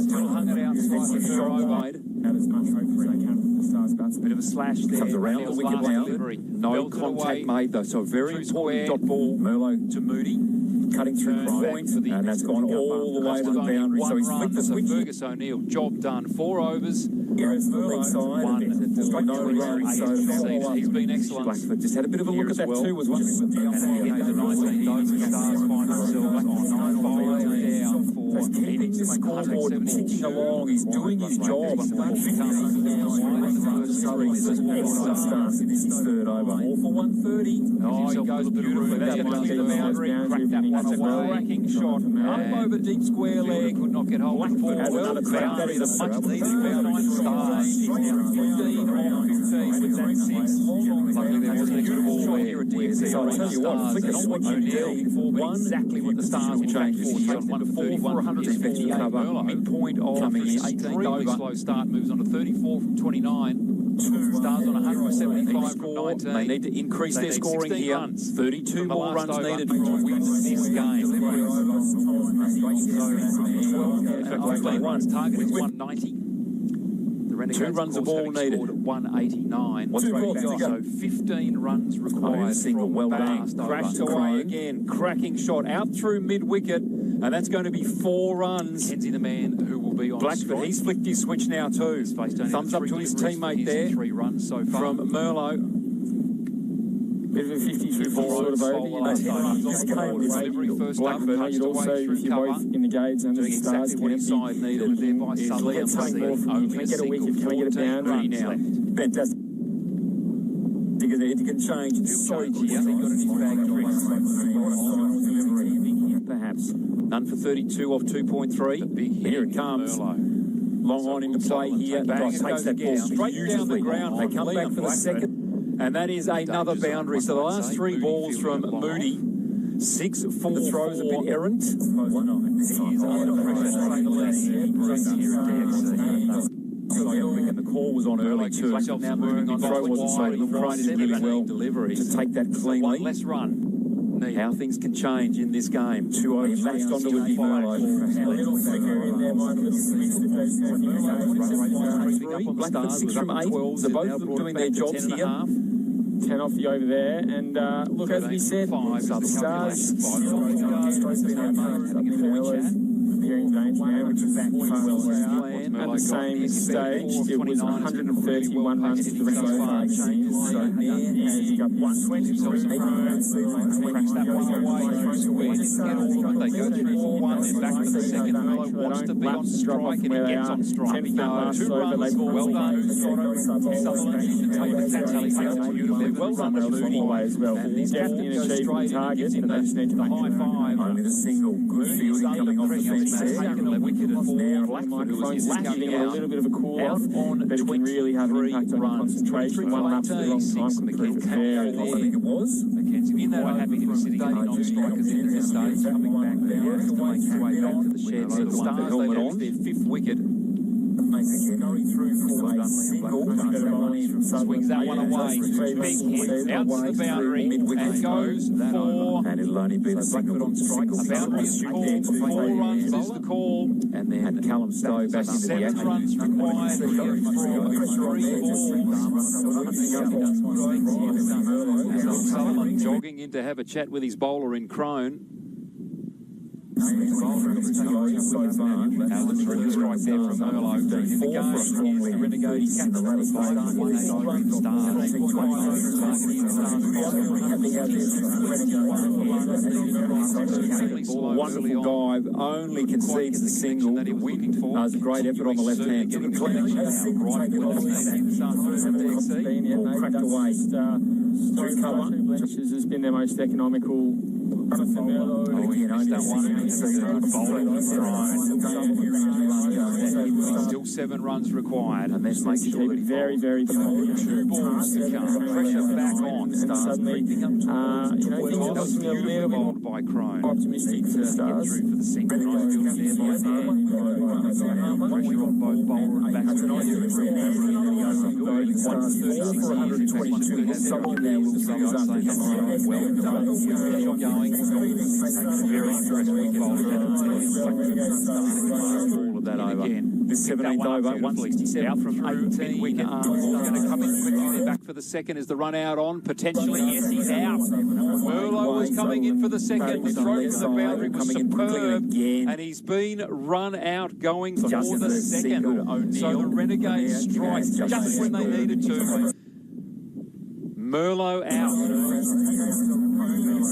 Speaker 1: Still hung it out slightly for over.
Speaker 3: As much hope as they can from the Stars batsmen.
Speaker 1: Bit of a slash there.
Speaker 5: Comes around the
Speaker 1: O'Neill's
Speaker 5: wicket
Speaker 1: last
Speaker 5: now.
Speaker 1: delivery.
Speaker 5: No
Speaker 1: Belted
Speaker 5: contact
Speaker 1: away.
Speaker 5: made though, so a very
Speaker 1: True
Speaker 5: important
Speaker 1: square.
Speaker 5: dot ball. Merlot
Speaker 1: To Moody.
Speaker 5: cutting through
Speaker 1: Turn
Speaker 5: point,
Speaker 1: back for the
Speaker 5: and that's gone all the way to the boundary. So he's flicked the switch.
Speaker 1: Fergus O'Neill, job done. 4 overs.
Speaker 5: Here's the leg side.
Speaker 1: One.
Speaker 5: No runs.
Speaker 1: He's been excellent.
Speaker 5: Blackford just had a bit of a look at that too. Was
Speaker 1: And at the end of the 19th over, the Stars find themselves on 9-5 down for
Speaker 5: keeping the scoreboard ticking along. He's doing his job.
Speaker 3: This is third over.
Speaker 5: All for 130.
Speaker 1: Oh, he goes beautifully. That one to the boundary. Cracked that one away. Cracking shot. Up over deep square leg. Could not get hold of the ball.
Speaker 5: Has another crack. That is a
Speaker 1: much needed boundary. Stars. 15 on 15 with that 6. Luckily there wasn't a good ball here at DFC.
Speaker 5: So I'll tell you what, flick a switch
Speaker 1: O'Neill. Exactly what the Stars will change for. He's on 141 for 158. Merlot. Midpoint of the 18th over. Slow start moves on to 34 from 29. Stars on 175 from 19.
Speaker 5: They need to increase their scoring here.
Speaker 1: Runs.
Speaker 5: 32 more runs needed
Speaker 1: to win this game. 15 runs. Target is 190. The Renegades
Speaker 5: 2 runs a ball needed.
Speaker 1: At 189.
Speaker 5: What's right?
Speaker 1: So 15 runs required
Speaker 5: Single,
Speaker 1: from
Speaker 5: well
Speaker 1: the
Speaker 5: done.
Speaker 1: last over.
Speaker 5: Crashed away again. Cracking shot out through mid-wicket. And that's going to be 4 runs.
Speaker 1: Kenzie, the man who will be on
Speaker 5: Blackford, he's flicked his switch now too. Thumbs up to his teammate there.
Speaker 1: 3 runs so far.
Speaker 5: From Merlot.
Speaker 3: Bit of a 50-50 sort of over. You know, this game is Blackford. You'd also, if you're both in the Gades and the
Speaker 1: doing
Speaker 3: Stars,
Speaker 1: exactly what his side needed. There by Sutherland.
Speaker 3: Get something more. You can get a wicket, can we get a boundary
Speaker 1: now?
Speaker 5: Fantastic. It can change.
Speaker 1: So he got in his bag of tricks.
Speaker 5: Perhaps. None for 32 off 2.3. Here it comes. Long on into play here. Takes that ball straight down the ground. They come back for the second.
Speaker 1: And that is another boundary. So the last three balls from Moody, 6, 4, the throw's a bit errant. And the call was on early too. Now moving on, throw wasn't so Crone did really well to take that cleanly. Less run. How things can change in this game. 2 overs latched onto a Merlot. Blackford 6 from 8. So both of them doing their jobs here.
Speaker 2: 10 off the over there, and look, as we said, the Stars at the same stage, it was 131 runs to the rest of the five. So he's got 120.
Speaker 1: They go through 4-1, they're back for the second. Mello wants to be on strike and he gets on strike. 2 runs, well done. Well done to Moody
Speaker 2: as well.
Speaker 1: And these
Speaker 2: definitely
Speaker 1: captains go
Speaker 2: achieving
Speaker 1: straight
Speaker 2: targets,
Speaker 1: in
Speaker 2: and they just need to
Speaker 1: the
Speaker 2: make
Speaker 1: high five.
Speaker 5: Only the single good fielding coming off the fence there.
Speaker 1: Taken a wicket at 4.
Speaker 2: Blackford
Speaker 1: who was
Speaker 2: giving it a little bit of a cool off,
Speaker 1: on
Speaker 2: but it can really have an impact on the concentration. One lap for a long time can prove very
Speaker 5: I think it was.
Speaker 1: Mackenzie was quite happy to be sitting in on strikers in this stage, coming back there to make his way back to the shed. So the Stars, they left their 5th wicket.
Speaker 5: Going through for a single.
Speaker 1: Swings that one away. Big hit out to the boundary and goes for.
Speaker 5: And it'll only be the single on strike.
Speaker 1: A boundary is called for 4 runs is the call.
Speaker 5: And then Callum Stowe back into the
Speaker 1: 7
Speaker 5: action.
Speaker 1: runs required for 3 balls. Sullivan jogging in to have a chat with his bowler in Crone. Alan through the strike there from Merlot. In the game is the Renegades captain of the Stars, 180 over the Stars.
Speaker 5: Wonderful dive, only concedes the single. That he was looking for. That was a great effort on the left hand. Took it clean.
Speaker 2: Cracked away. Which has been their most economical.
Speaker 1: Still 7 runs required, and
Speaker 2: then make sure that very, very
Speaker 1: 2 balls to come. Pressure back on.
Speaker 2: And suddenly, things are looking a little bit
Speaker 1: by Crone.
Speaker 2: Optimistic for the Stars.
Speaker 1: Through for the single. Nice field there by there. Pressure on both bowler and batsman. 132. Well done. Going. Very impressed with bowling. All of that over. This 17th over, 167 out from 18 wicket. Going to come in quickly. They're back for the second. Is the run out on? Potentially, yes, he's out. Merlot was coming in for the second. The throw to the boundary was superb, and he's been run out going for the second. So the Renegades strike just when they needed to. Merlot out. He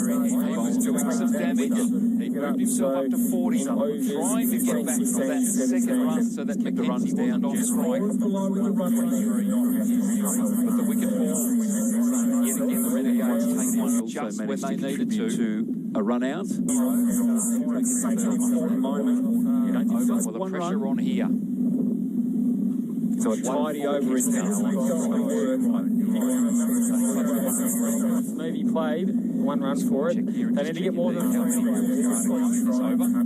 Speaker 1: was doing some damage. He moved himself up to 40, trying to get back for that second run so that Mackenzie wasn't on strike. But the wicket falls. Yet again, the Renegades take one just when they needed to a run out. Well, the pressure on here.
Speaker 5: So a tidy over in
Speaker 2: Maybe played 1 run for it. They need to get more than
Speaker 1: over.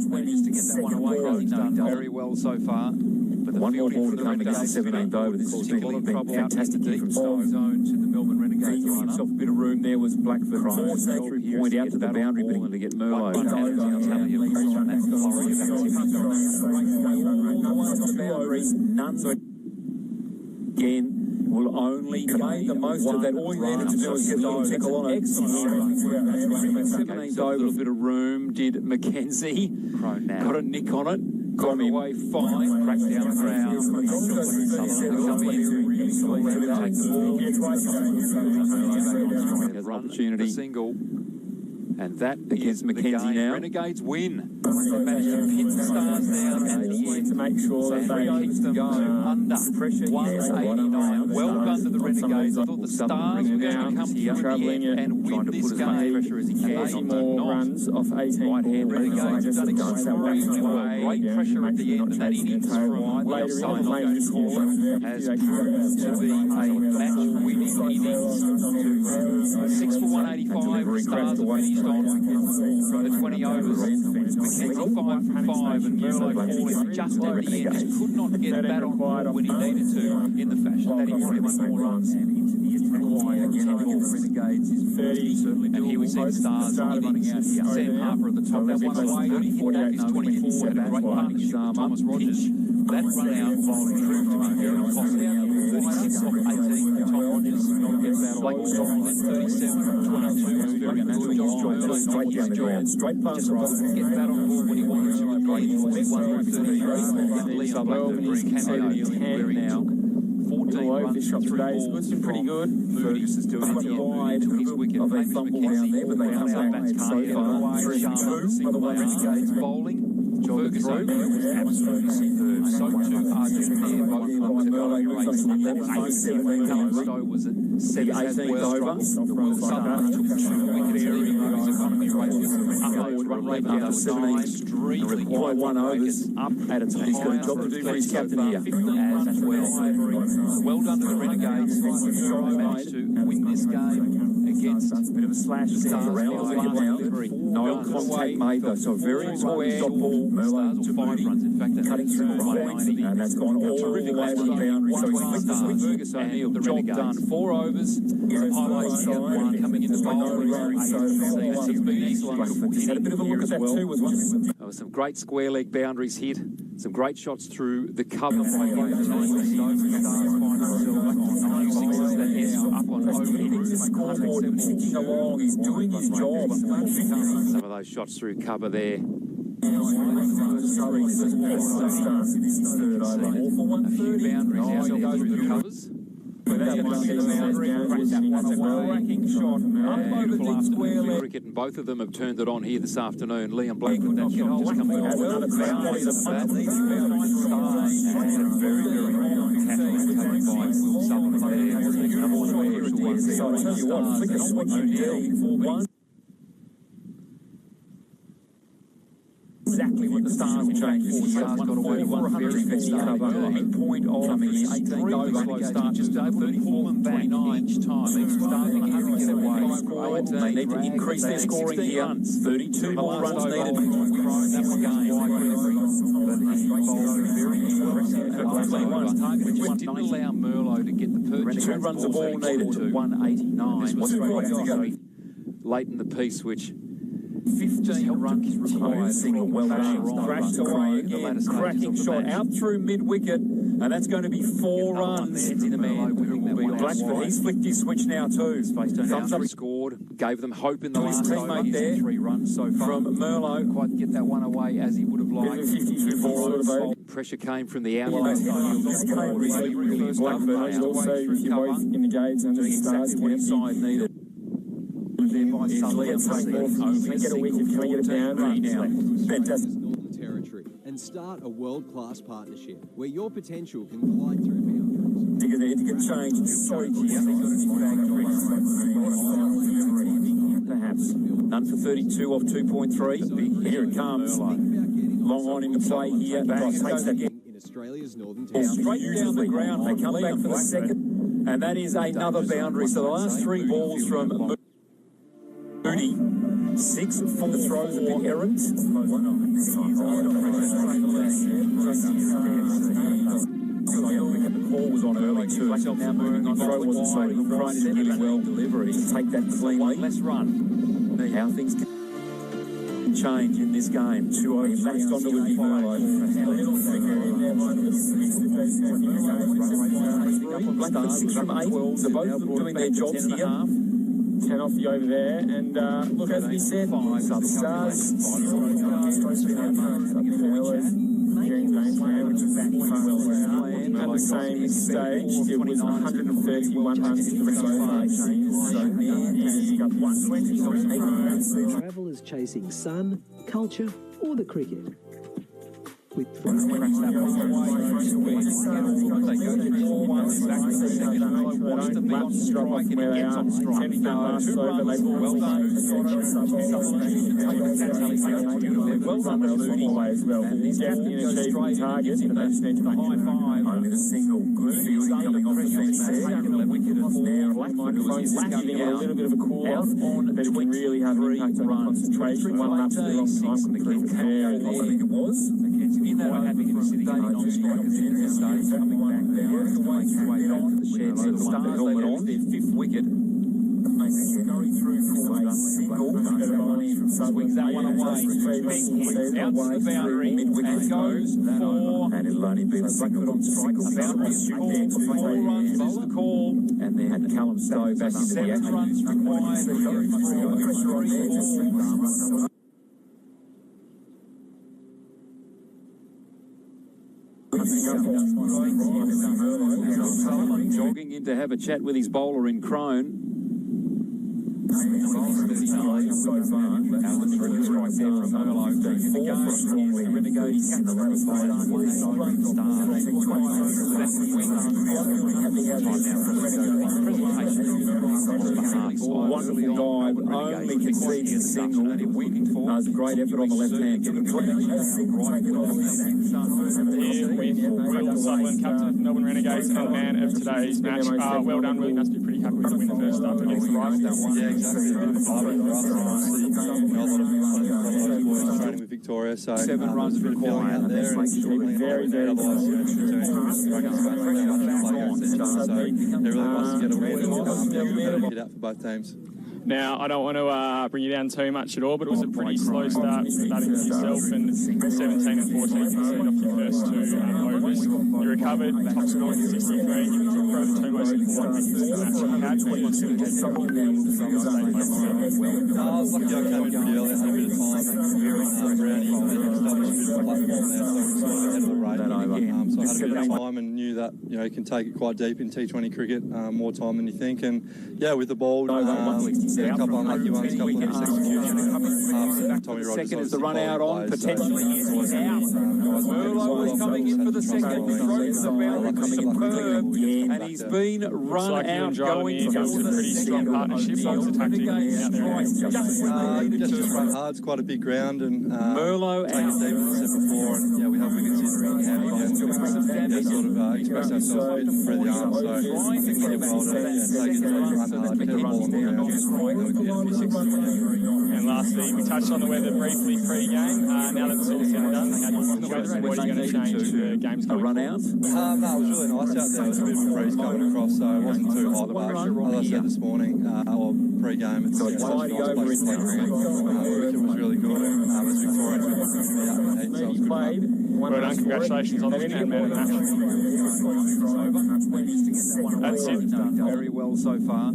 Speaker 1: Managed to get that one away. He's done very well so far. But the
Speaker 5: 1 more ball to come against the 17th over. This has been fantastic here from Stowe.
Speaker 1: Zone to the Melbourne Renegades.
Speaker 5: Giving himself a bit of room there was Blackford. Point out to the boundary, but to get Merlot. None. So again, will only make the most of that. All you needed to do was get a little tickle on it.
Speaker 1: A little bit of room. Did Mackenzie. Got a nick on it. Got away fine. Cracked down the ground. Opportunity. Single. And that
Speaker 5: Against
Speaker 1: is the
Speaker 5: Mackenzie
Speaker 1: game.
Speaker 5: now.
Speaker 1: Renegades win.
Speaker 2: They managed to pin the Stars down at the end
Speaker 3: to make sure that they
Speaker 2: keep them under
Speaker 3: pressure
Speaker 2: 189. Well done to the Renegades. I thought the Stars were going to come through in the end and win this game.
Speaker 5: Pressure as he can.
Speaker 3: 40 more runs off 18
Speaker 2: Right-hand
Speaker 3: balls.
Speaker 2: Renegades have done extremely well. Great pressure at the end, and that innings from the outside not going to corner has proved to be a match-winning innings. 6 for 185, the Stars have finished on the 20 overs. Mackenzie 5 from 5, and Merlo falling just at the end. Just could not get that on board when he needed to in the fashion that he wanted more runs.
Speaker 5: Renegades is
Speaker 3: 30.
Speaker 2: And here we see the Stars running out here. Sam Harper at the top. That one away, 34 days, 24. Had a great partnership with Thomas Rogers. That run out proved to be very costly. 36 off 18 for Tom Rogers. Blake Stockton at 37 from 22 was very good.
Speaker 5: straight down the ground, straight past the bottom.
Speaker 2: Get that on board when he wanted to agree. 41 from 33. Liam Blackburn cameo very now. 14 runs from 3 balls. It's pretty good.
Speaker 5: Fergus is doing it wide
Speaker 2: to his wicket.
Speaker 5: of a
Speaker 2: Hamish
Speaker 5: fumble
Speaker 2: Mackenzie
Speaker 5: down there, but they
Speaker 2: rounds
Speaker 5: come
Speaker 2: up
Speaker 5: back
Speaker 2: bats
Speaker 5: so
Speaker 2: can't get
Speaker 5: far.
Speaker 2: away.
Speaker 5: 3-2
Speaker 2: Sharp
Speaker 5: by the way,
Speaker 2: Renegades bowling. Ferguson was absolutely superb. So too Arjun there, both numbers are going great. Callum Stowe was at 7 as well. The World Cup took 2 wickets leaving his economy rate was upwards run rate down to 9. Extremely high 1 overs up at its highest.
Speaker 5: He's got a job to do for his captain here.
Speaker 2: 15 runs as well. Well done to the Renegades. Managed to win this game against
Speaker 3: a bit of a slash
Speaker 2: the Stars.
Speaker 5: No contact made though, so very square dot ball.
Speaker 2: Stars or 5 runs. In fact,
Speaker 5: Cutting through the legs, and that's gone all the way to the boundary. So he's flicked the switch.
Speaker 2: Fergus O'Neill, the
Speaker 1: Job
Speaker 2: Renegades.
Speaker 1: done. 4 overs.
Speaker 2: Highlights here, one coming into bowl.
Speaker 5: He's had a bit of a look at that too as well.
Speaker 1: There were some great square leg boundaries hit, some great shots through the cover.
Speaker 5: Scoreboard ticking along, he's doing his job.
Speaker 1: Some of those shots through cover there.
Speaker 2: A few boundaries out there through the covers.
Speaker 1: Cricket, and both of them have turned it on here this afternoon. Liam Blackwood, that shot just coming off.
Speaker 5: Exactly what the Stars will change. The Stars got away with 150 cover. Midpoint of
Speaker 1: Coming in
Speaker 5: 18 over.
Speaker 1: slow start, just over 34 and 29 each time. Each Stars going to have to get away.
Speaker 5: They need to increase their scoring here. 32 more runs needed.
Speaker 1: That was game. But he bowled very impressive. Which didn't allow Merlo to get the purchase.
Speaker 5: 2 runs a ball needed.
Speaker 1: To 189. This was late in the piece, which 15 runs required.
Speaker 5: Single well done. Crashed away again. Cracking shot out through mid-wicket. And that's going to be 4 runs. Blackford, he's flicked his switch now too.
Speaker 1: Thumbs up. Scored, gave them hope in the
Speaker 5: To his
Speaker 1: last
Speaker 5: teammate
Speaker 1: over.
Speaker 5: there
Speaker 1: 3 runs so far.
Speaker 5: from Merlo.
Speaker 1: Couldn't quite get that one away as he would have liked.
Speaker 5: 52 balls.
Speaker 1: Pressure came from the
Speaker 5: Blackford,
Speaker 3: Also, if you're both in the Gades and the Stars,
Speaker 5: what his side needed.
Speaker 3: Can get a wicket, can we get a boundary now? Fantastic.
Speaker 6: Northern Territory and start a world-class partnership where your potential can glide through boundaries.
Speaker 5: They're going to change so perhaps. None for 32 off 2.3. Here it comes. Long on into play here. Takes that
Speaker 6: In Australia's Northern
Speaker 5: ball
Speaker 6: Territory.
Speaker 5: straight down the ground. They come back for the second. And that is another boundary. So the last 3 balls from Moody. 6 for the throws a bit errant. The ball was on early too. Now moving on. Throw wasn't so really well delivery. Take that cleanly.
Speaker 1: Let's run.
Speaker 5: How things can change in this game. 2 overs latched onto with Blackford 6 from 8. So both of them doing their jobs here.
Speaker 3: 10 off the over there, and look, as we said, Stars At the same stage, it was 131 runs to the
Speaker 7: Travellers chasing sun, culture, or the cricket. With
Speaker 3: Watch the bounce drop off where they are. 10 last over. Well done. Well done as well. Definitely achieved target, and that's meant to make only the single good fielding coming off the fence there. Microphone's getting a little bit of a cool off, but it can really have an impact on concentration. One lap to the wrong time can prepare. I think it was. In that happy to sitting on strikers in the stage, coming back there, making his way back to the shed. So the Stars, they lose their fifth wicket. Going through for a single, swings that one away. Out to the boundary and goes for, and it'll only be the single on strike. Boundary scored for 4 runs was the call, and then Callum Stowe back into the action. 7 runs required for 3 4. Jogging in to have a chat with his bowler in Crone. So far, Alan's really strike there from Merlo. The Renegades in the latter side, 1-8 wonderful dive, only concedes a single. That was a great effort on the left hand.
Speaker 2: Will Sutherland, captain of Melbourne Renegades and man of today's match. Well done, Will. You must be pretty happy with the win first up against the Rivals.
Speaker 8: Yeah, exactly. A bit of a fight for us. Obviously, a lot of boys training with Victoria, so
Speaker 1: 7 runs required
Speaker 8: out there and struggling very, very otherwise, so they really wants to get a win. Get out for both teams.
Speaker 2: Now, I don't want to bring you down too much at all, but it was a pretty slow start starting with yourself and 17 and 14% off your first 2 overs. You recovered, top score 63, you took over the 2 most important wickets in the match. How do you consider getting
Speaker 8: I was lucky I came in pretty early, I had a bit of time and Brownie established a bit of a platform there, so we sort of ahead of the rating again. So I had a bit of time and knew that, you know, you can take it quite deep in T20 cricket, more time than you think, and yeah, with the ball, a couple of unlucky ones, a couple of execution. Tommy Rogers
Speaker 1: second is the run out on, potentially is out. Merlo is coming in for the second, throws the boundary, superb, and he's been run out going for
Speaker 2: a pretty strong partnership. What's the tactic out there?
Speaker 8: Just run hard, it's quite a big ground, and
Speaker 1: Merlo
Speaker 8: take it deep, as I said before, and yeah, we have wickets in hand and sort of express ourselves a bit through the arm, so I think we did well to take it deep, run hard, get the ball on the ground,
Speaker 2: and lastly, we touched on the weather briefly pre-game. Now that it's all said and done, what are you going to change the games coming
Speaker 1: run out?
Speaker 8: No, it was really nice out there. There was a bit of a breeze coming across, so it wasn't too hot. As I said this morning, or pre-game, it's such a nice place to play cricket. The wicket was really good. As Victorians, we got out in the heat, so it was good fun.
Speaker 2: Well done, congratulations on the man of the match. That's it.
Speaker 1: Very well so far.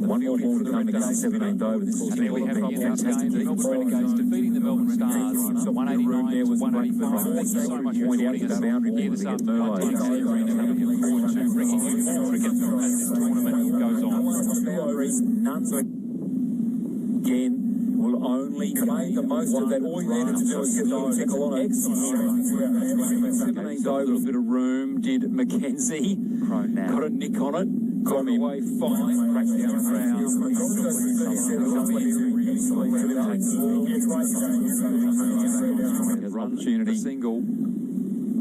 Speaker 1: One more ball to the Renegades, 17th over. This is there we have it in this game. The Melbourne Renegades defeating the Melbourne Stars. So 189 to 185. Thank you so much for joining us here this afternoon. Looking forward to bringing you more cricket as this tournament goes on.
Speaker 5: Again, will only make the most of that. All you needed to do was get the tickle on it.
Speaker 1: 17th over, a bit of room. Did Mackenzie. Got a nick on it. Got away fine. Cracked down ground. Opportunity. Single.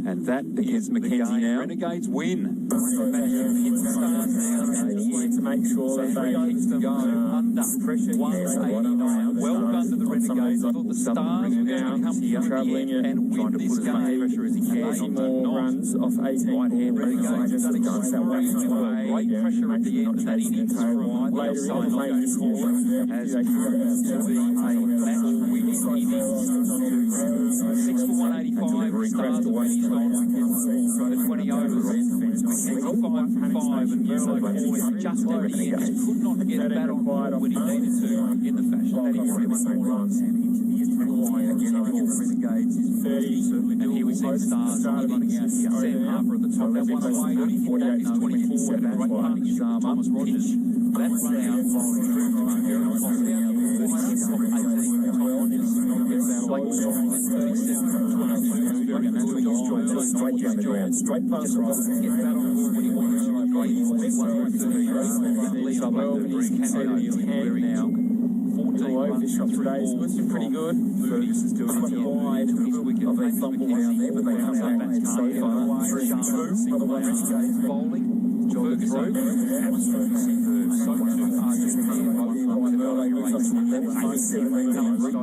Speaker 1: And that is Mackenzie now. Renegades win.
Speaker 5: To make sure that they
Speaker 1: go under pressure. 189. Well done to the Renegades. I thought the Stars were going to come here and win this game.
Speaker 3: More runs off 18
Speaker 1: right-hand Renegades. Great pressure at the end. That innings right. The outside line score as to be a match-winning innings. 6 for 185. Stars to finish on the 20 overs. Mackenzie 5 for 5 and Merlo always just at the end. Could not get that on board when he needed to in the fashion that he pretty much runs into the required
Speaker 5: Renegades is 30, certainly doable. And here we see the stars running out here. Sam Harper at the top. That one's 34, that is 24. That great punting his arm. Thomas Rogers. That run out following through to Miguel Foster down to 36 off 18. Tom Rogers gets that like 37 from 22. And that's what he's trying to do.
Speaker 4: Straight down the ground, straight past the bottom.
Speaker 5: Get that on board when he wants to. Melbourne is Canada now. 14 runs from three balls.
Speaker 2: Looking pretty good.
Speaker 5: Fergus is doing it wide of a fumble down there, but they come back so far. 3-2. Otherwise, Renegades bowling. Jogging through. Absolutely superb. So too hard to compare.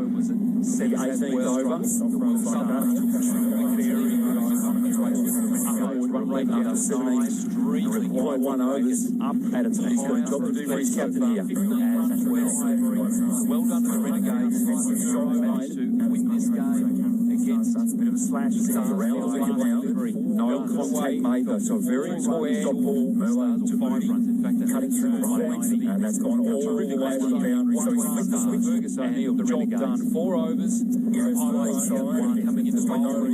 Speaker 5: Was it 17th over? Southern took very run rate down to 17 street. Required 1 overs up at its he's got a job to do for his captain here. Well done to the Renegades. Managed to win this game against a bit of a slash around the wicket now. No contact made though, so very square stop ball. Merlin to 5 runs. In fact, cutting through the right and that's gone all the way to the boundary. So Fergus O'Neill, the Renegades. Done 4 overs. Coming into the bowl.